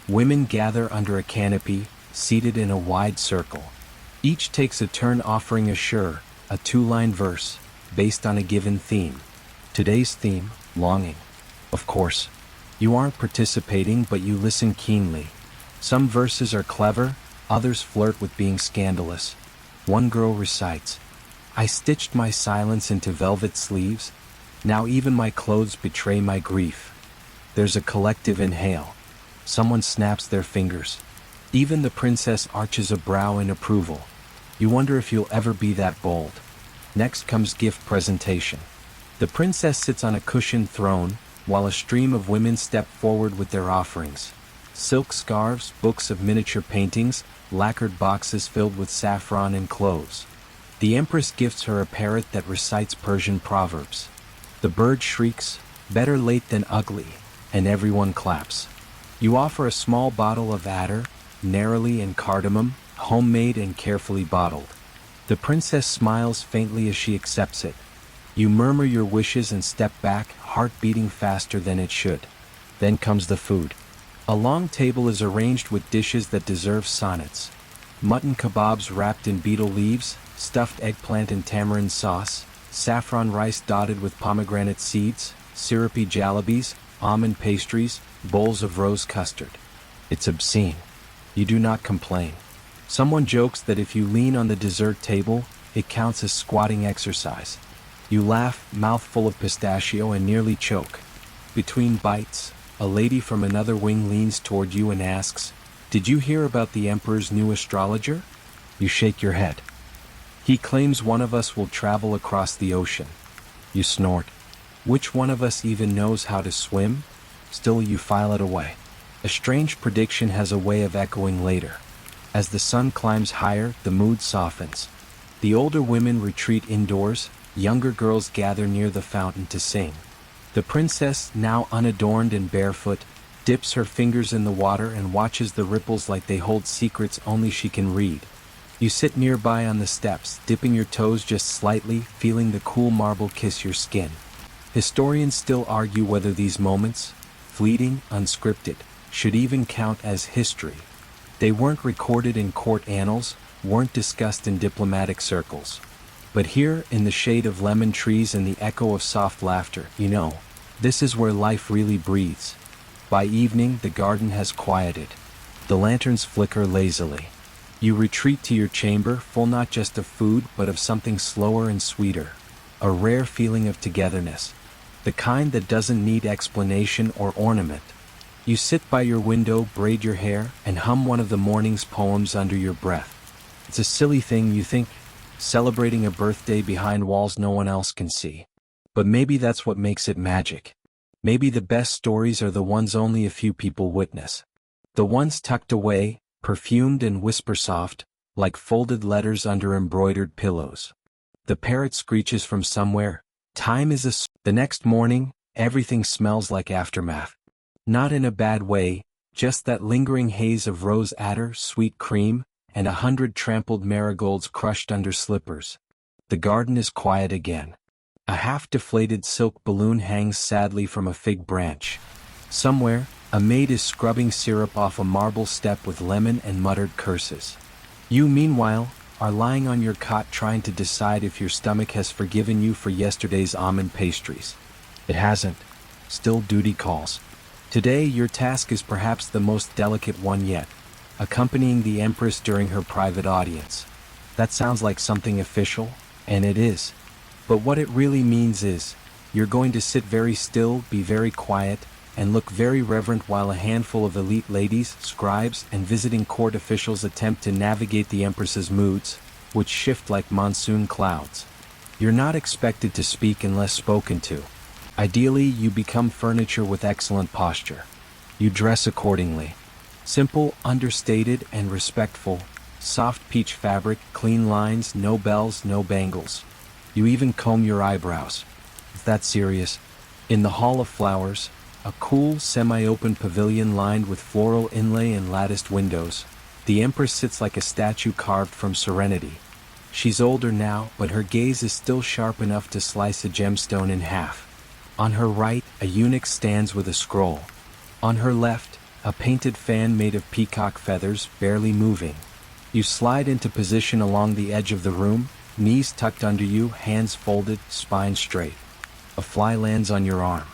Women gather under a canopy, seated in a wide circle. Each takes a turn offering a shur, a two-line verse, based on a given theme. Today's theme, longing. Of course. You aren't participating, but you listen keenly. Some verses are clever, others flirt with being scandalous. One girl recites, "I stitched my silence into velvet sleeves. Now even my clothes betray my grief." There's a collective inhale. Someone snaps their fingers. Even the princess arches a brow in approval. You wonder if you'll ever be that bold. Next comes gift presentation. The princess sits on a cushioned throne, while a stream of women step forward with their offerings. Silk scarves, books of miniature paintings, lacquered boxes filled with saffron and cloves. The empress gifts her a parrot that recites Persian proverbs. The bird shrieks, "Better late than ugly," and everyone claps. You offer a small bottle of attar, neroli and cardamom, homemade and carefully bottled. The princess smiles faintly as she accepts it. You murmur your wishes and step back, heart beating faster than it should. Then comes the food. A long table is arranged with dishes that deserve sonnets. Mutton kebabs wrapped in betel leaves, stuffed eggplant in tamarind sauce, saffron rice dotted with pomegranate seeds, syrupy jalebis, almond pastries, bowls of rose custard. It's obscene. You do not complain. Someone jokes that if you lean on the dessert table, it counts as squatting exercise. You laugh, mouth full of pistachio, and nearly choke. Between bites, a lady from another wing leans toward you and asks, "Did you hear about the emperor's new astrologer?" You shake your head. "He claims one of us will travel across the ocean." You snort. "Which one of us even knows how to swim?" Still you file it away. A strange prediction has a way of echoing later. As the sun climbs higher, the mood softens. The older women retreat indoors, younger girls gather near the fountain to sing. The princess, now unadorned and barefoot, dips her fingers in the water and watches the ripples like they hold secrets only she can read. You sit nearby on the steps, dipping your toes just slightly, feeling the cool marble kiss your skin. Historians still argue whether these moments, fleeting, unscripted, should even count as history. They weren't recorded in court annals, weren't discussed in diplomatic circles. But here, in the shade of lemon trees and the echo of soft laughter, this is where life really breathes. By evening, the garden has quieted. The lanterns flicker lazily. You retreat to your chamber, full not just of food, but of something slower and sweeter. A rare feeling of togetherness. The kind that doesn't need explanation or ornament. You sit by your window, braid your hair, and hum one of the morning's poems under your breath. It's a silly thing, you think, celebrating a birthday behind walls no one else can see. But maybe that's what makes it magic. Maybe the best stories are the ones only a few people witness. The ones tucked away, perfumed and whisper soft, like folded letters under embroidered pillows. The parrot screeches from somewhere, "Time is The next morning, everything smells like aftermath. Not in a bad way, just that lingering haze of rose attar, sweet cream, and 100 trampled marigolds crushed under slippers. The garden is quiet again. A half-deflated silk balloon hangs sadly from a fig branch. Somewhere, a maid is scrubbing syrup off a marble step with lemon and muttered curses. You, meanwhile, are lying on your cot trying to decide if your stomach has forgiven you for yesterday's almond pastries. It hasn't. Still duty calls. Today your task is perhaps the most delicate one yet, accompanying the Empress during her private audience. That sounds like something official, and it is. But what it really means is, you're going to sit very still, be very quiet, and look very reverent while a handful of elite ladies, scribes, and visiting court officials attempt to navigate the empress's moods, which shift like monsoon clouds. You're not expected to speak unless spoken to. Ideally, you become furniture with excellent posture. You dress accordingly. Simple, understated, and respectful. Soft peach fabric, clean lines, no bells, no bangles. You even comb your eyebrows. Is that serious? In the Hall of Flowers, a cool, semi-open pavilion lined with floral inlay and latticed windows, the Empress sits like a statue carved from serenity. She's older now, but her gaze is still sharp enough to slice a gemstone in half. On her right, a eunuch stands with a scroll. On her left, a painted fan made of peacock feathers, barely moving. You slide into position along the edge of the room, knees tucked under you, hands folded, spine straight. A fly lands on your arm.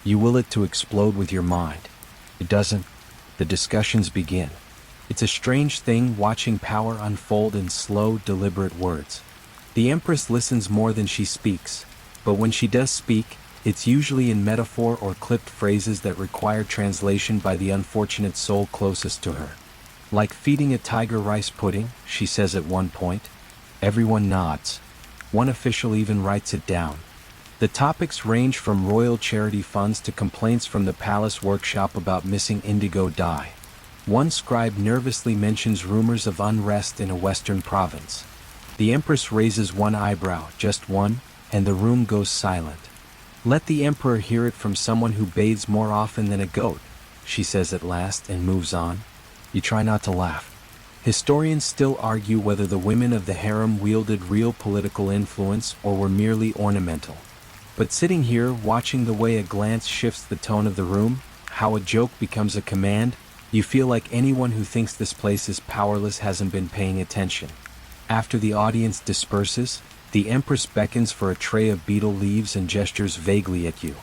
You will it to explode with your mind. It doesn't. The discussions begin. It's a strange thing watching power unfold in slow, deliberate words. The Empress listens more than she speaks, but when she does speak, it's usually in metaphor or clipped phrases that require translation by the unfortunate soul closest to her. Like feeding a tiger rice pudding, she says at one point. Everyone nods. One official even writes it down. The topics range from royal charity funds to complaints from the palace workshop about missing indigo dye. One scribe nervously mentions rumors of unrest in a western province. The Empress raises one eyebrow, just one, and the room goes silent. Let the Emperor hear it from someone who bathes more often than a goat, she says at last and moves on. You try not to laugh. Historians still argue whether the women of the harem wielded real political influence or were merely ornamental. But sitting here, watching the way a glance shifts the tone of the room, how a joke becomes a command, you feel like anyone who thinks this place is powerless hasn't been paying attention. After the audience disperses, the Empress beckons for a tray of betel leaves and gestures vaguely at you.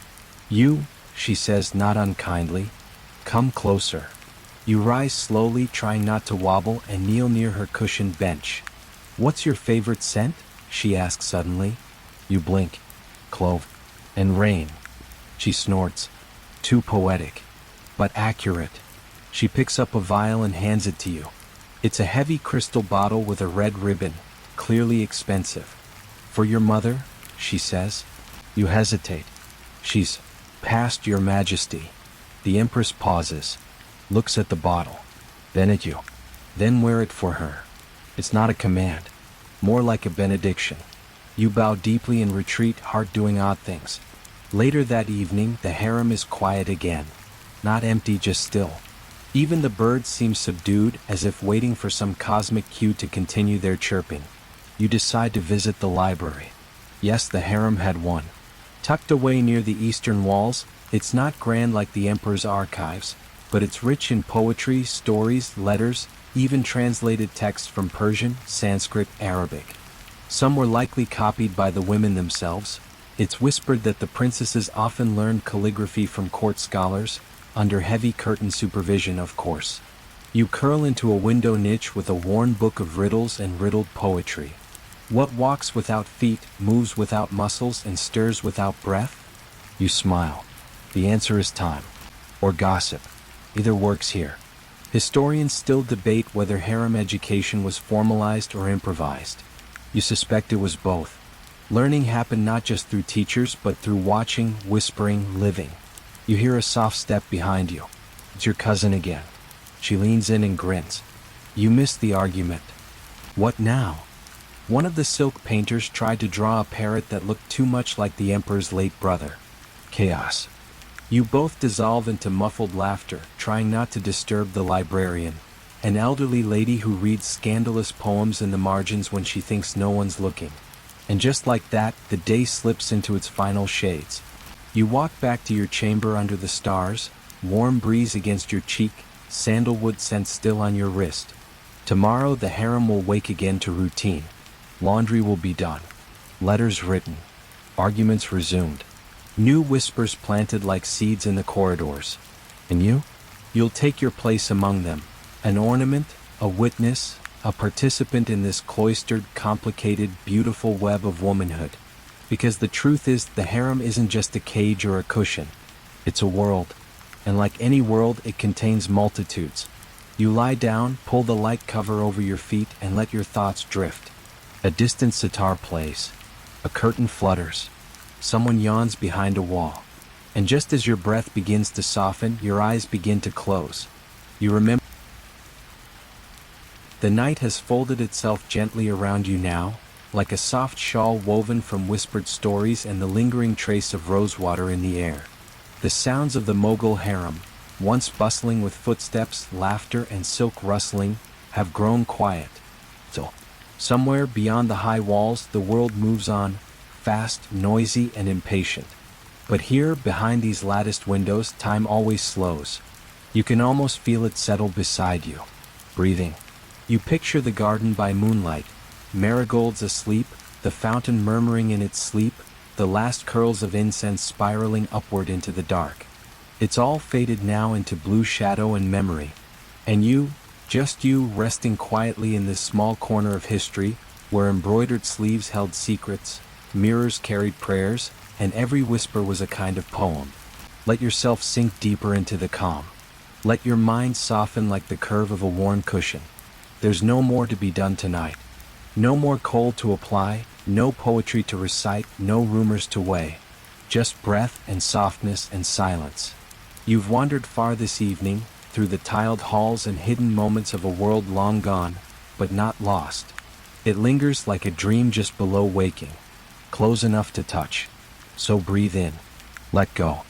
You, she says not unkindly, come closer. You rise slowly, trying not to wobble, and kneel near her cushioned bench. What's your favorite scent? She asks suddenly. You blink. Clove. And rain. She snorts. Too poetic. But accurate. She picks up a vial and hands it to you. It's a heavy crystal bottle with a red ribbon, clearly expensive. For your mother, she says. You hesitate. She's past your majesty. The Empress pauses, looks at the bottle, then at you. Then wear it for her. It's not a command, more like a benediction. You bow deeply and retreat, heart doing odd things. Later that evening, the harem is quiet again. Not empty, just still. Even the birds seem subdued, as if waiting for some cosmic cue to continue their chirping. You decide to visit the library. Yes, the harem had one. Tucked away near the eastern walls, it's not grand like the emperor's archives, but it's rich in poetry, stories, letters, even translated texts from Persian, Sanskrit, Arabic. Some were likely copied by the women themselves. It's whispered that the princesses often learned calligraphy from court scholars, under heavy curtain supervision, of course. You curl into a window niche with a worn book of riddles and riddled poetry. What walks without feet, moves without muscles, and stirs without breath? You smile. The answer is time. Or gossip. Either works here. Historians still debate whether harem education was formalized or improvised. You suspect it was both. Learning happened not just through teachers, but through watching, whispering, living. You hear a soft step behind you. It's your cousin again. She leans in and grins. You missed the argument. What now? One of the silk painters tried to draw a parrot that looked too much like the emperor's late brother. Chaos. You both dissolve into muffled laughter, trying not to disturb the librarian, an elderly lady who reads scandalous poems in the margins when she thinks no one's looking. And just like that, the day slips into its final shades. You walk back to your chamber under the stars, warm breeze against your cheek, sandalwood scent still on your wrist. Tomorrow the harem will wake again to routine. Laundry will be done. Letters written. Arguments resumed. New whispers planted like seeds in the corridors. And you? You'll take your place among them. An ornament, a witness, a participant in this cloistered, complicated, beautiful web of womanhood. Because the truth is, the harem isn't just a cage or a cushion. It's a world. and like any world, it contains multitudes. You lie down, pull the light cover over your feet, and let your thoughts drift. A distant sitar plays. A curtain flutters. Someone yawns behind a wall. And just as your breath begins to soften, your eyes begin to close. You remember the night has folded itself gently around you now, like a soft shawl woven from whispered stories and the lingering trace of rosewater in the air. The sounds of the Mughal Harem, once bustling with footsteps, laughter, and silk rustling, have grown quiet. So, somewhere beyond the high walls, the world moves on, fast, noisy, and impatient. But here, behind these latticed windows, time always slows. You can almost feel it settle beside you, breathing. You picture the garden by moonlight, marigolds asleep, the fountain murmuring in its sleep, the last curls of incense spiraling upward into the dark. It's all faded now into blue shadow and memory. And you, just you, resting quietly in this small corner of history, where embroidered sleeves held secrets, mirrors carried prayers, and every whisper was a kind of poem. Let yourself sink deeper into the calm. Let your mind soften like the curve of a worn cushion. There's no more to be done tonight. No more coal to apply, no poetry to recite, no rumors to weigh. Just breath and softness and silence. You've wandered far this evening, through the tiled halls and hidden moments of a world long gone, but not lost. It lingers like a dream just below waking, close enough to touch. So breathe in. Let go.